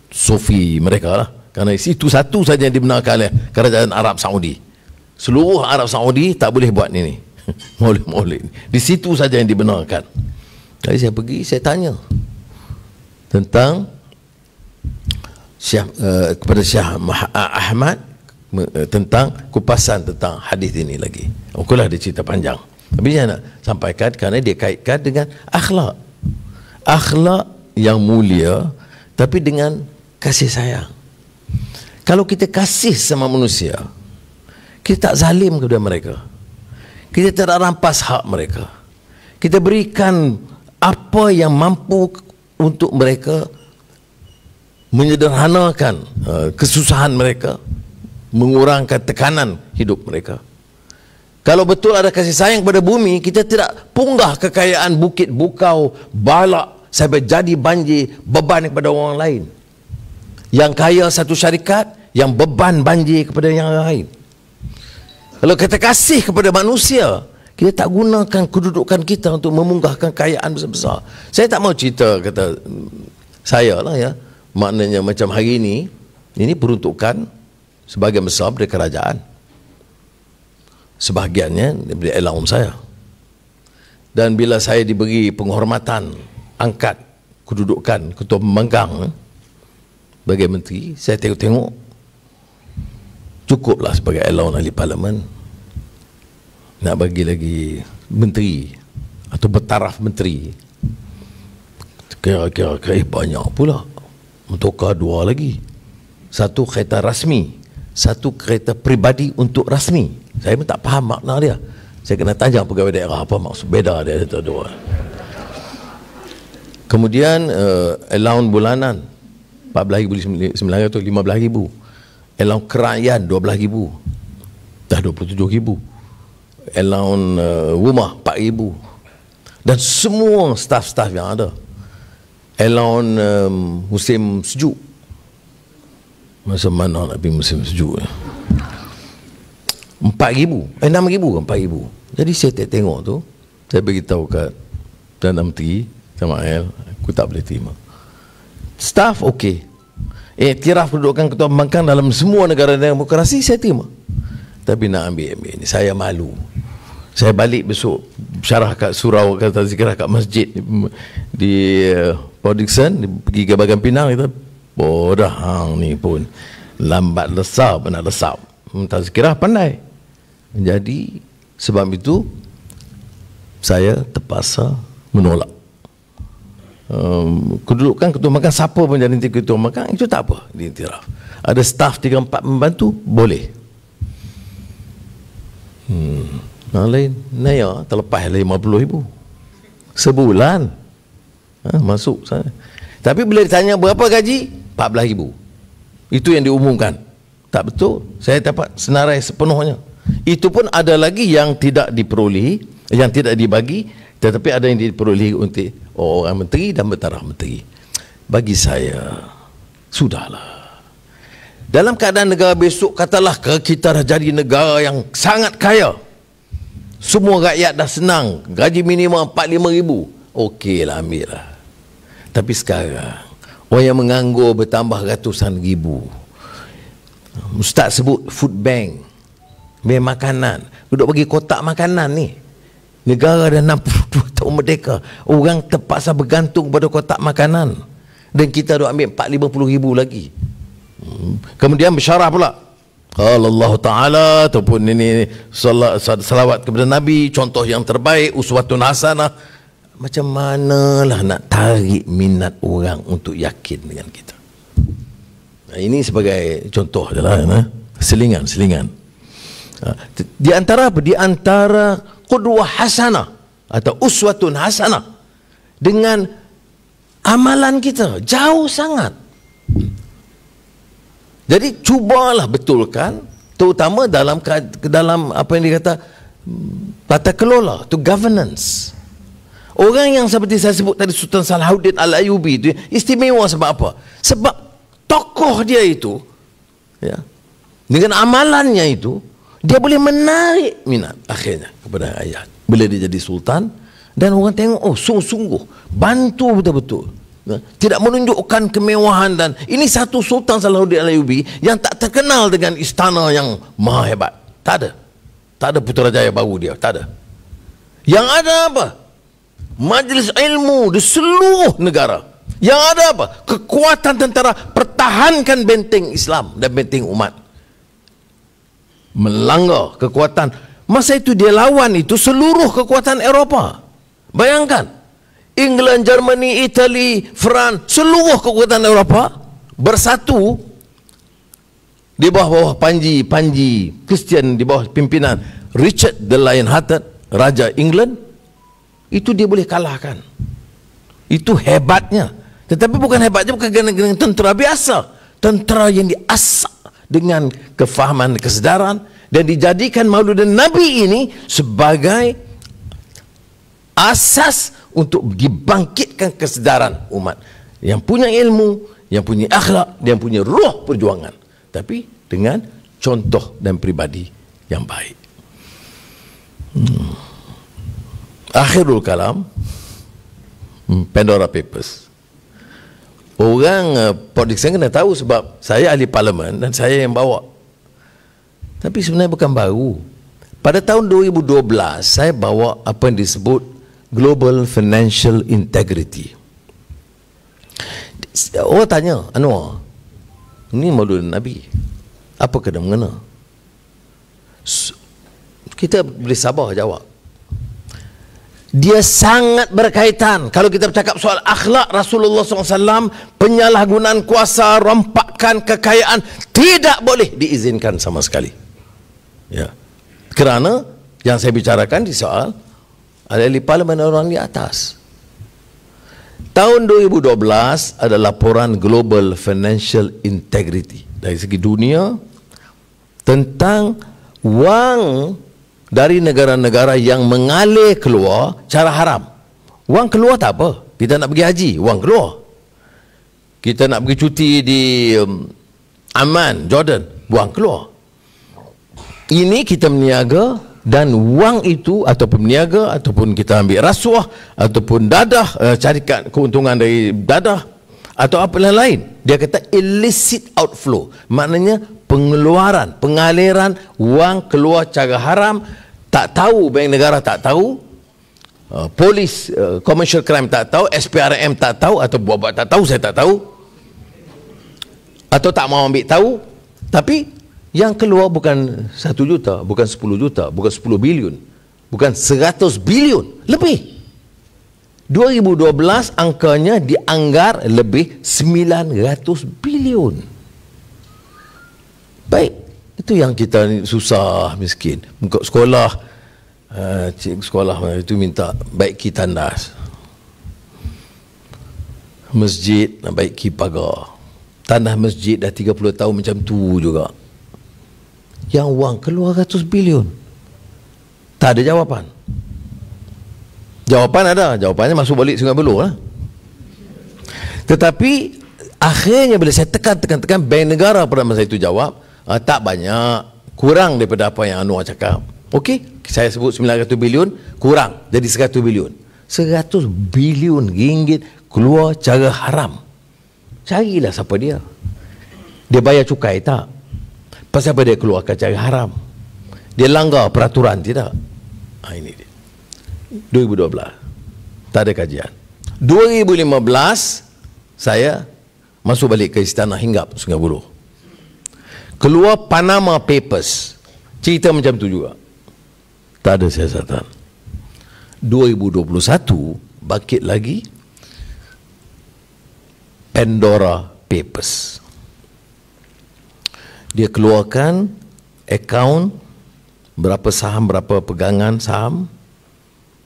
Sufi mereka lah, kerana itu satu saja yang dibenarkan oleh kerajaan Arab Saudi. Seluruh Arab Saudi tak boleh buat ini maulid-maulid. Di situ saja yang dibenarkan. Jadi saya pergi, saya tanya tentang kepada Syekh Ahmad tentang kupasan tentang hadis ini lagi. Okulah dia cerita panjang, tapi saya nak sampaikan kerana dia kaitkan dengan akhlak yang mulia, tapi dengan kasih sayang. Kalau kita kasih sama manusia, kita tak zalim kepada mereka, kita tidak rampas hak mereka, kita berikan apa yang mampu untuk mereka, menyederhanakan kesusahan mereka, mengurangkan tekanan hidup mereka. Kalau betul ada kasih sayang kepada bumi, kita tidak punggah kekayaan bukit bukau, balak sampai jadi banjir, beban kepada orang lain. Yang kaya satu syarikat, yang beban banjir kepada yang lain. Kalau kita kasih kepada manusia, kita tak gunakan kedudukan kita untuk memunggahkan kekayaan besar-besar. Saya tak mau cerita kata saya lah ya. Maknanya macam hari ini peruntukan sebahagian besar dari kerajaan, sebahagiannya daripada allowance saya. Dan bila saya diberi penghormatan, angkat kedudukan ketua pembangkang sebagai menteri, saya tengok-tengok cukuplah sebagai allowance ahli parlimen. Nak bagi lagi menteri atau bertaraf menteri, kira-kira banyak pula. Tukar dua lagi, satu kereta rasmi, satu kereta peribadi untuk rasmi. Saya pun tak faham makna dia. Saya kena tanya pegawai daerah apa maksud beda dia itu dua. Kemudian allowance bulanan 14,900 atau 15,000. Allowance kerajaan 12,000, dah 27,000. Allowance rumah 4,000. Dan semua staf-staf yang ada. Allowance musim sejuk. Masa mana nak pergi musim sejuk? 4,000, 6,000 kan 4,000. Jadi saya tengok tu, saya beritahu kat Perdana Menteri Samael, aku tak boleh terima. Staff okey, iktiraf kedudukan ketua pembangkang dalam semua negara demokrasi saya terima, tapi nak ambil ni saya malu. Saya balik besok syarah kat surau, kata zikrah kat masjid di Port Dickson, pergi ke Bagan Pinang, kita bodoh hang ni pun lambat lesap, nak lesap. Tazkirah pandai. Jadi sebab itu saya terpaksa menolak. Kedudukan ketua pembangkang, siapa pun jadi ketua pembangkang itu tak apa, diiktiraf. Ada staf 3-4 membantu boleh. Yang lain naya terlepas 50,000 sebulan, masuk sana. Tapi bila ditanya berapa gaji, 14,000. Itu yang diumumkan. Tak betul. Saya dapat senarai sepenuhnya. Itu pun ada lagi yang tidak diperolehi, yang tidak dibagi, tetapi ada yang diperolehi untuk orang menteri dan bertaraf menteri. Bagi saya, sudahlah. Dalam keadaan negara besok, katalah kita dah jadi negara yang sangat kaya, semua rakyat dah senang, gaji minimum 45,000, okeylah, ambil lah. Tapi sekarang orang yang menganggur bertambah ratusan ribu. Ustaz sebut food bank, makanan, duduk bagi kotak makanan ni. Negara dah 62 tahun merdeka, orang terpaksa bergantung pada kotak makanan, dan kita duk ambil 40-50 lagi. Kemudian bersyarah pula, kalau Allah Ta'ala ataupun ini salawat kepada Nabi, contoh yang terbaik, uswatun hasanah. Macam manalah nak tarik minat orang untuk yakin dengan kita? Ini sebagai contoh je lah, selingan. Di antara apa? Di antara qudwah hasanah atau uswatun hasanah dengan amalan kita jauh sangat. Jadi cubalah betulkan, terutama dalam apa yang dikata tata kelola, tu governance. Orang yang seperti saya sebut tadi, Sultan Salahuddin Al-Ayyubi itu istimewa sebab apa? Sebab tokoh dia itu, ya, dengan amalannya itu, dia boleh menarik minat akhirnya kepada rakyat. Bila dia jadi sultan, dan orang tengok, oh sungguh-sungguh bantu betul-betul, ya, tidak menunjukkan kemewahan. Dan ini satu Sultan Salahuddin Al-Ayyubi yang tak terkenal dengan istana yang maha hebat. Tak ada Putrajaya baru dia, tak ada. Yang ada apa? Majlis ilmu di seluruh negara. Yang ada apa? Kekuatan tentara pertahankan benteng Islam dan benteng umat. Melanggar kekuatan. Masa itu dia lawan itu seluruh kekuatan Eropah. Bayangkan, England, Germany, Italy, France, seluruh kekuatan Eropah bersatu di bawah Panji Kristian, di bawah pimpinan Richard the Lion-Hearted, Raja England. Itu dia boleh kalahkan. Itu hebatnya. Tetapi bukan hebatnya bukan dengan tentera biasa, tentera yang diasah dengan kefahaman, kesedaran, dan dijadikan Maulid Nabi ini sebagai asas untuk dibangkitkan kesedaran umat yang punya ilmu, yang punya akhlak, yang punya roh perjuangan, tapi dengan contoh dan pribadi yang baik. Akhirul kalam, Pandora Papers. Orang Podikson kena tahu sebab saya ahli parlimen dan saya yang bawa. Tapi sebenarnya bukan baru. Pada tahun 2012 saya bawa apa yang disebut Global Financial Integrity. Orang tanya, Anwar, ini Maulid Nabi, apa kena mengena? Kita boleh sabar jawab. Dia sangat berkaitan. Kalau kita bercakap soal akhlak Rasulullah SAW, penyalahgunaan kuasa, rompakan kekayaan tidak boleh diizinkan sama sekali. Ya. Kerana yang saya bicarakan di soal ahli parlimen orang di atas. Tahun 2012 ada laporan Global Financial Integrity dari segi dunia tentang wang dari negara-negara yang mengalir keluar cara haram. Wang keluar tak apa. Kita nak pergi haji, wang keluar. Kita nak pergi cuti di Amman, Jordan, wang keluar. Ini kita meniaga, dan wang itu ataupun meniaga ataupun kita ambil rasuah ataupun dadah, carikan keuntungan dari dadah atau apa lain. Dia kata illicit outflow. Maknanya pengeluaran, pengaliran wang keluar cara haram. Tak tahu, bank negara tak tahu, polis, commercial crime tak tahu, SPRM tak tahu, atau buat-buat tak tahu, saya tak tahu, atau tak mau ambil tahu. Tapi yang keluar bukan 1 juta, bukan 10 juta, bukan 10 bilion, bukan 100 bilion, lebih. 2012 angkanya dianggar lebih 900 bilion. Baik, itu yang kita susah miskin. Muka sekolah, cikgu sekolah itu minta baiki tandas, masjid nak baiki pagar, tanah masjid dah 30 tahun macam tu juga. Yang wang keluar 100 bilion, tak ada jawapan. Jawapan ada, jawapannya masuk balik Sungai Buloh lah. Tetapi akhirnya bila saya tekan, bank negara pada masa itu jawab, tak banyak, kurang daripada apa yang Anwar cakap. Okey, saya sebut 900 bilion, kurang jadi 100 bilion. 100 bilion ringgit keluar cara haram. Carilah siapa dia. Dia bayar cukai tak? Pasal apa dia keluarkan cara haram? Dia langgar peraturan tidak? Ini dia. 2012 tak ada kajian. 2015 saya masuk balik ke Istana Hinggap Sungai Buloh. Keluar Panama Papers, cerita macam tu juga. Tak ada siasatan. 2021 bangkit lagi Pandora Papers. dia keluarkan akaun berapa saham, berapa pegangan saham,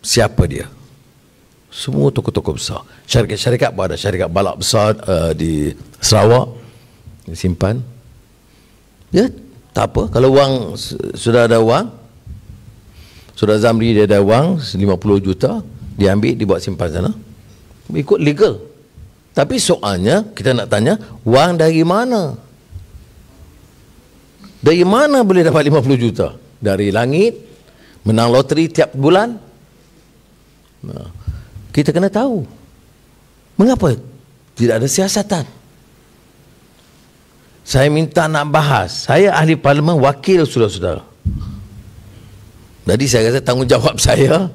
siapa dia. Semua tokoh-tokoh besar. Syarikat-syarikat pun ada. Syarikat balak besar di Sarawak disimpan. Ya, tak apa. Kalau wang sudah ada wang, Saudara Zamri dia ada wang 50 juta, dia ambil, dibuat simpan sana. Ikut legal. Tapi soalnya kita nak tanya, wang dari mana? Dari mana boleh dapat 50 juta? Dari langit? Menang loteri tiap bulan? Nah, kita kena tahu. Mengapa tidak ada siasatan? Saya minta nak bahas. Saya ahli parlimen, wakil saudara-saudara. Jadi saya rasa tanggungjawab saya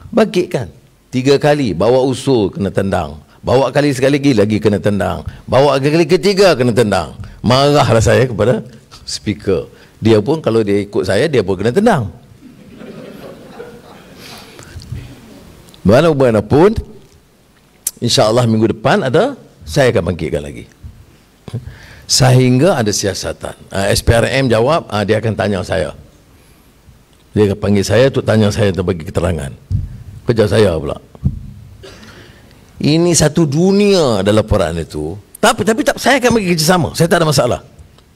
bagikan 3 kali bawa usul kena tendang, bawa kali sekali lagi kena tendang, bawa kali ketiga kena tendang. Marahlah saya kepada speaker. Dia pun kalau dia ikut saya, dia pun kena tendang. Bagaimanapun, insya-Allah minggu depan saya akan bangkitkan lagi. Sehingga ada siasatan. SPRM jawab, dia akan tanya saya. Dia akan panggil saya untuk tanya saya untuk bagi keterangan. Kerja saya pula. Ini satu dunia dalam laporan itu. Tapi saya akan bagi kerjasama. Saya tak ada masalah.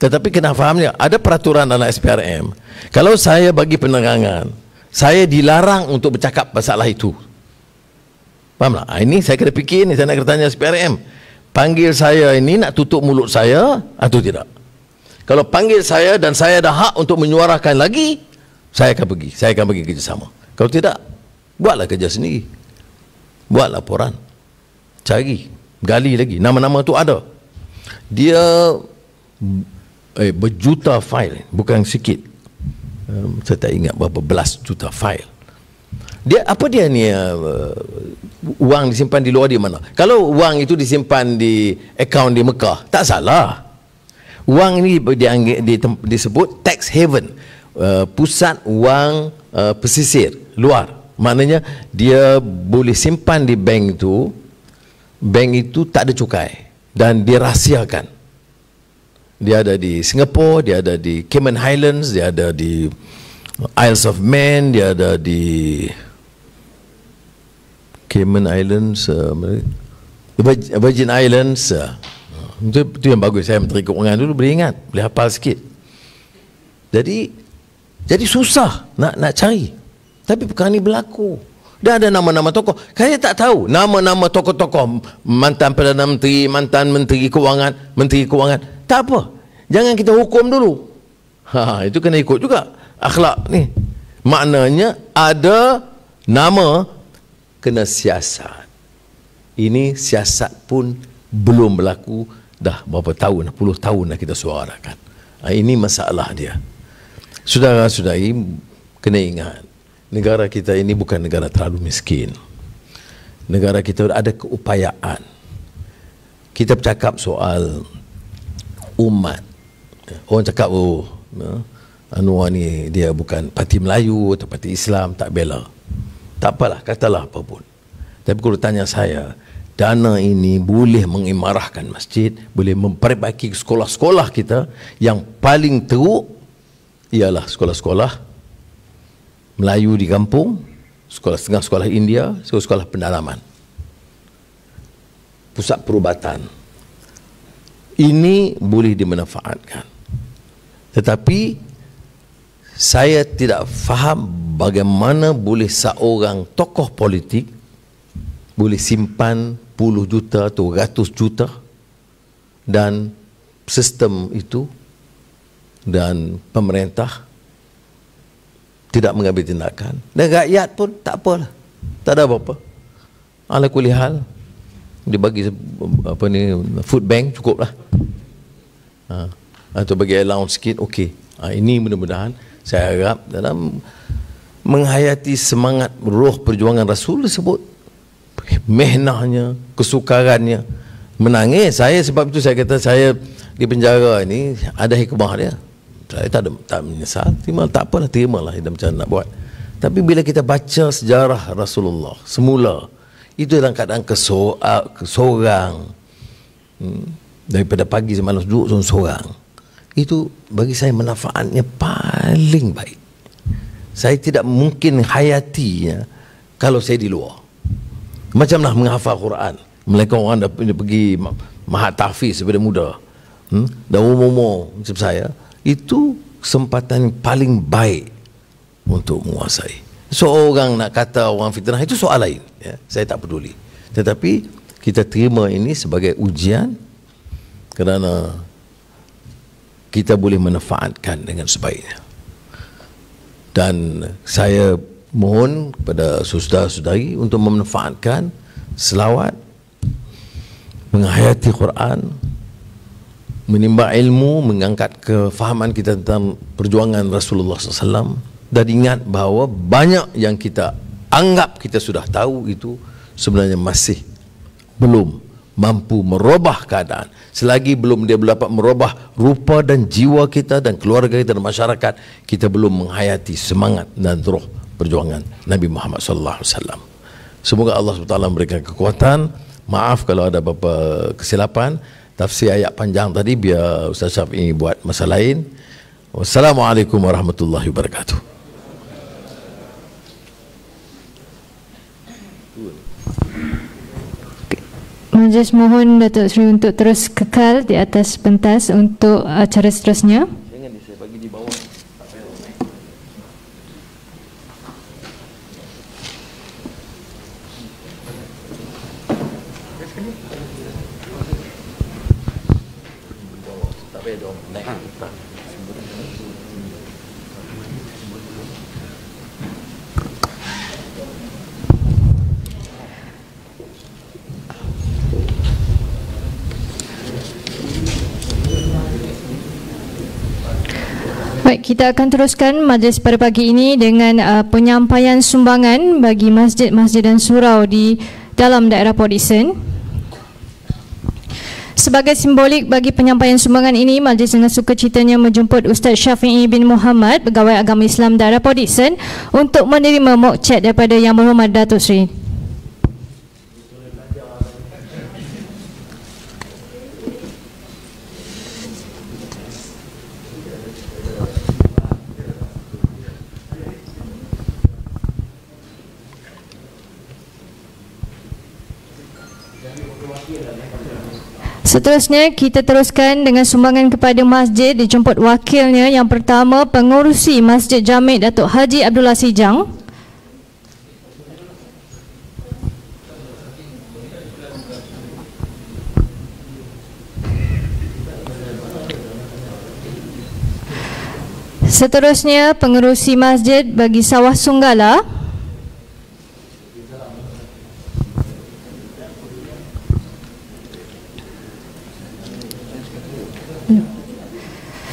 Tetapi kena faham dia, ada peraturan dalam SPRM. Kalau saya bagi penerangan, saya dilarang untuk bercakap masalah itu. Faham tak? Ini saya kena fikir ni, saya nak kena tanya SPRM. Panggil saya ini nak tutup mulut saya atau tidak? Kalau panggil saya dan saya ada hak untuk menyuarakan lagi, saya akan pergi. Saya akan bagi kerjasama. Kalau tidak, buatlah kerja sendiri. Buat laporan. Cari. Gali lagi. Nama-nama tu ada. Dia berjuta fail. Bukan sikit. Saya tak ingat berapa belas juta fail. Dia apa dia ni wang disimpan di luar di mana? Kalau wang itu disimpan di akaun di Mekah, tak salah. Wang ini disebut tax haven, pusat wang pesisir luar. Maknanya dia boleh simpan di bank itu tak ada cukai dan dirahsiakan. Dia ada di Singapura, dia ada di Cayman Highlands, dia ada di Isles of Man, dia ada di Cayman Islands, Virgin Islands. Itu yang bagus. Saya Menteri Keuangan dulu boleh ingat, boleh hafal sikit. Jadi susah nak cari. Tapi perkara ni berlaku. Dah ada nama-nama tokoh. Saya tak tahu nama-nama tokoh-tokoh, mantan Perdana Menteri, mantan Menteri Keuangan. Tak apa. Jangan kita hukum dulu. Itu kena ikut juga akhlak ni. Maknanya ada nama, kena siasat. Ini siasat pun belum berlaku dah berapa tahun, puluh tahun dah kita suarakan. Ini masalah dia. Saudara-saudari kena ingat, negara kita ini bukan negara terlalu miskin. Negara kita ada keupayaan. Kita bercakap soal umat. Orang cakap Anwar ni dia bukan parti Melayu atau parti Islam, tak bela. Tak apalah, katalah apa pun. Tapi kalau tanya saya, dana ini boleh mengimarahkan masjid, boleh memperbaiki sekolah-sekolah kita. Yang paling teruk ialah sekolah-sekolah Melayu di kampung, sekolah setengah sekolah India, sekolah pendalaman, pusat perubatan. Ini boleh dimanfaatkan. Tetapi saya tidak faham bagaimana boleh seorang tokoh politik boleh simpan puluh juta atau ratus juta dan sistem itu dan pemerintah tidak mengambil tindakan, dan rakyat pun tak apalah, tak ada apa-apa. Ala kulli hal, dia bagi food bank cukuplah, atau bagi allowance sikit, okey. Ini mudah-mudahan saya harap dalam menghayati semangat roh perjuangan Rasul tersebut, mehnahnya, kesukarannya, menangis. Saya sebab itu saya kata saya di penjara ini ada hikmah dia. Saya tak menyesal, tak apalah, terimalah macam nak buat. Tapi bila kita baca sejarah Rasulullah semula, itu dalam keadaan kesorang, daripada pagi semalam duduk seorang. itu bagi saya manfaatnya paling baik. Saya tidak mungkin hayatinya kalau saya di luar. Macamlah menghafal Quran. Mereka orang dah pergi mahat tahfiz daripada muda, dan umur macam saya, itu kesempatan paling baik untuk menguasai. Seorang nak kata orang fitnah itu soal lain, ya, saya tak peduli. Tetapi kita terima ini sebagai ujian kerana kita boleh manfaatkan dengan sebaiknya. Dan saya mohon kepada saudara-saudari untuk memanfaatkan selawat, menghayati Quran, menimba ilmu, mengangkat kefahaman kita tentang perjuangan Rasulullah SAW, dan ingat bahawa banyak yang kita anggap kita sudah tahu itu sebenarnya masih belum mampu merubah keadaan. Selagi belum dia dapat merubah rupa dan jiwa kita dan keluarga kita dan masyarakat, kita belum menghayati semangat dan roh perjuangan Nabi Muhammad SAW. Semoga Allah SWT memberikan kekuatan. Maaf kalau ada beberapa kesilapan tafsir ayat panjang tadi, biar Ustaz Syafi'i buat masa lain. Wassalamualaikum warahmatullahi wabarakatuh.
Majlis mohon Datuk Seri untuk terus kekal di atas pentas untuk acara seterusnya.
Jangan saya bagi di bawah. Tak payah dong. Naik.
Baik, kita akan teruskan majlis pada pagi ini dengan penyampaian sumbangan bagi masjid-masjid dan surau di dalam daerah Port Dickson. Sebagai simbolik bagi penyampaian sumbangan ini, majlis dengan sukacitanya menjemput Ustaz Syafi'i bin Muhammad, Pegawai Agama Islam daerah Port Dickson, untuk menerima mokcet daripada Yang Berhormat Datuk Seri. Seterusnya kita teruskan dengan sumbangan kepada masjid, dijemput wakilnya. Yang pertama, pengurusi Masjid Jamik Datuk Haji Abdullah Sijang. Seterusnya, pengurusi masjid bagi Sawah Sunggala.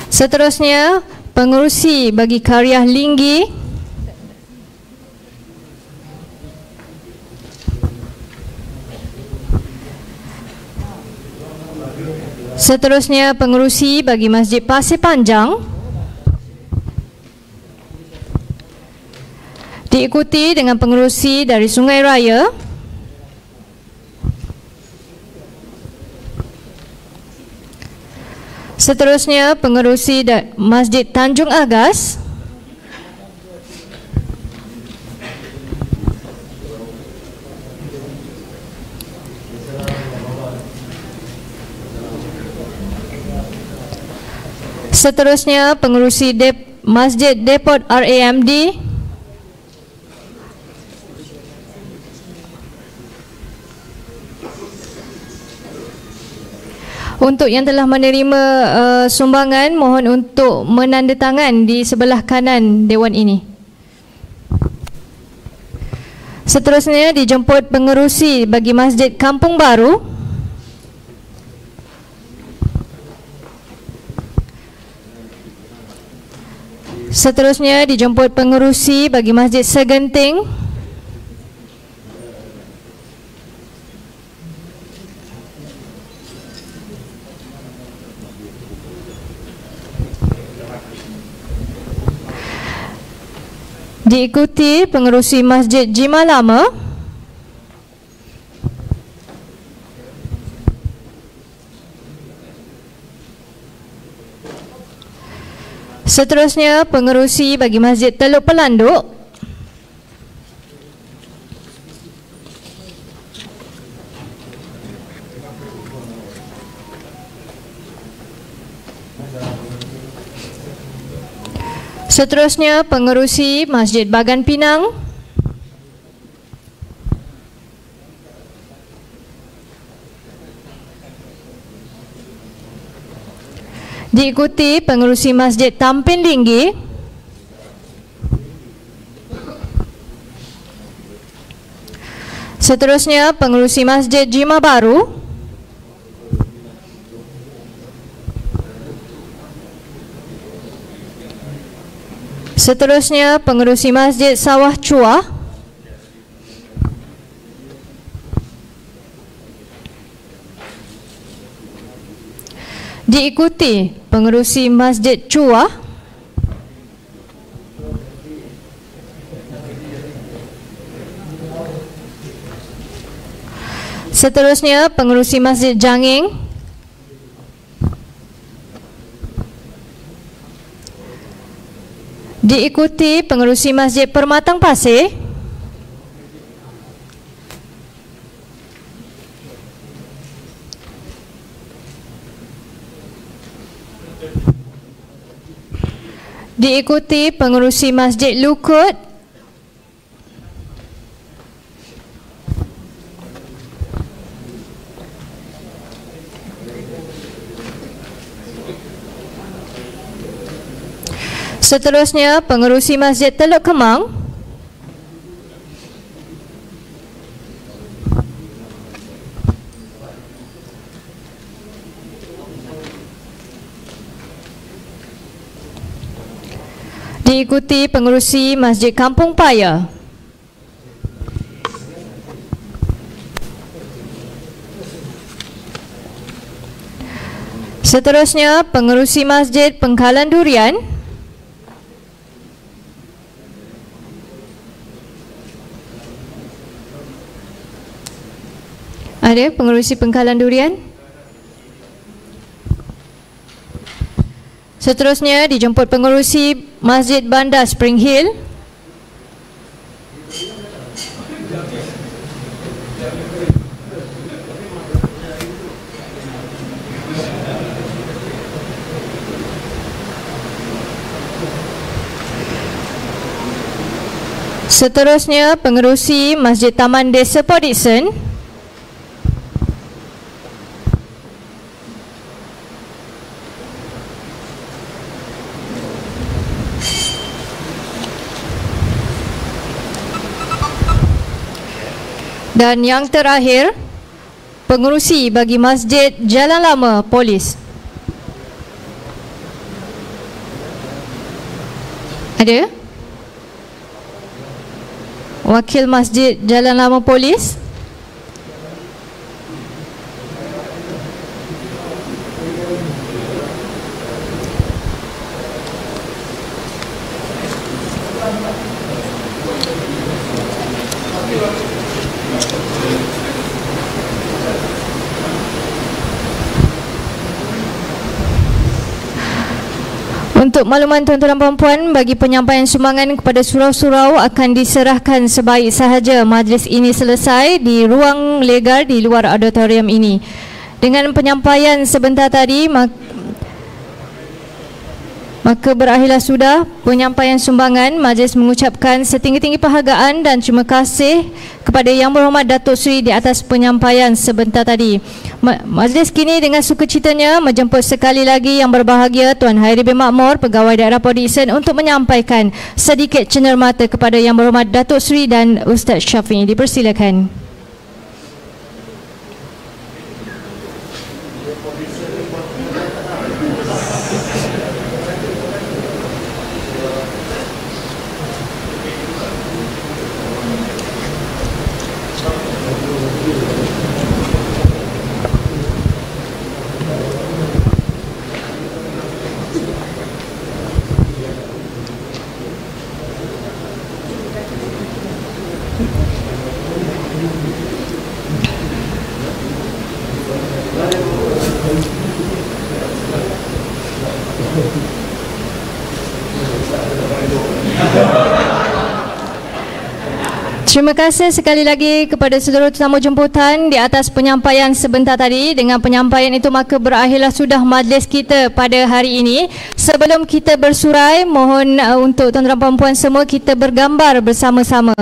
Seterusnya, pengurusi bagi Karyah Linggi. Seterusnya, pengurusi bagi Masjid Pasir Panjang. Diikuti dengan pengurusi dari Sungai Raya. Seterusnya, pengerusi Masjid Tanjung Agas. Seterusnya, pengerusi Masjid Depot RAMD. Untuk yang telah menerima sumbangan, mohon untuk menandatangan di sebelah kanan dewan ini. Seterusnya, dijemput pengerusi bagi Masjid Kampung Baru. Seterusnya, dijemput pengerusi bagi Masjid Segenting. Diikuti pengerusi Masjid Jima Lama. Seterusnya, pengerusi bagi Masjid Teluk Pelanduk. Seterusnya, pengerusi Masjid Bagan Pinang. Diikuti pengerusi Masjid Tampin Linggi. Seterusnya, pengerusi Masjid Jimah Baru. Seterusnya, pengerusi Masjid Sawah Chua. Diikuti pengerusi Masjid Chua. Seterusnya, pengerusi Masjid Janging. Diikuti pengerusi Masjid Permatang Pasir. Diikuti pengerusi Masjid Lukut. Seterusnya, pengerusi Masjid Teluk Kemang. Diikuti pengerusi Masjid Kampung Paya. Seterusnya, pengerusi Masjid Pengkalan Durian. Ada pengerusi Pengkalan Durian? Seterusnya, dijemput pengerusi Masjid Bandar Spring Hill. Seterusnya, pengerusi Masjid Taman Desa Port Dickson. Dan yang terakhir, pengerusi bagi Masjid Jalan Lama Polis. Ada? Wakil Masjid Jalan Lama Polis. Untuk makluman tuan-tuan dan puan-puan, bagi penyampaian sumbangan kepada surau-surau akan diserahkan sebaik sahaja majlis ini selesai di ruang legal di luar auditorium ini. Dengan penyampaian sebentar tadi, maka berakhirlah sudah penyampaian sumbangan. Majlis mengucapkan setinggi-tinggi penghargaan dan terima kasih kepada Yang Berhormat Datuk Seri di atas penyampaian sebentar tadi. Majlis kini dengan sukacitanya menjemput sekali lagi Yang Berbahagia Tuan Hairi bin Makmur, Pegawai Daerah Port Dickson, untuk menyampaikan sedikit cenderamata kepada Yang Berhormat Datuk Seri dan Ustaz Syafiee. Dipersilakan. Terima kasih sekali lagi kepada seluruh tetamu jemputan di atas penyampaian sebentar tadi. Dengan penyampaian itu maka berakhirlah sudah majlis kita pada hari ini. Sebelum kita bersurai, mohon untuk tuan-tuan dan puan semua kita bergambar bersama-sama.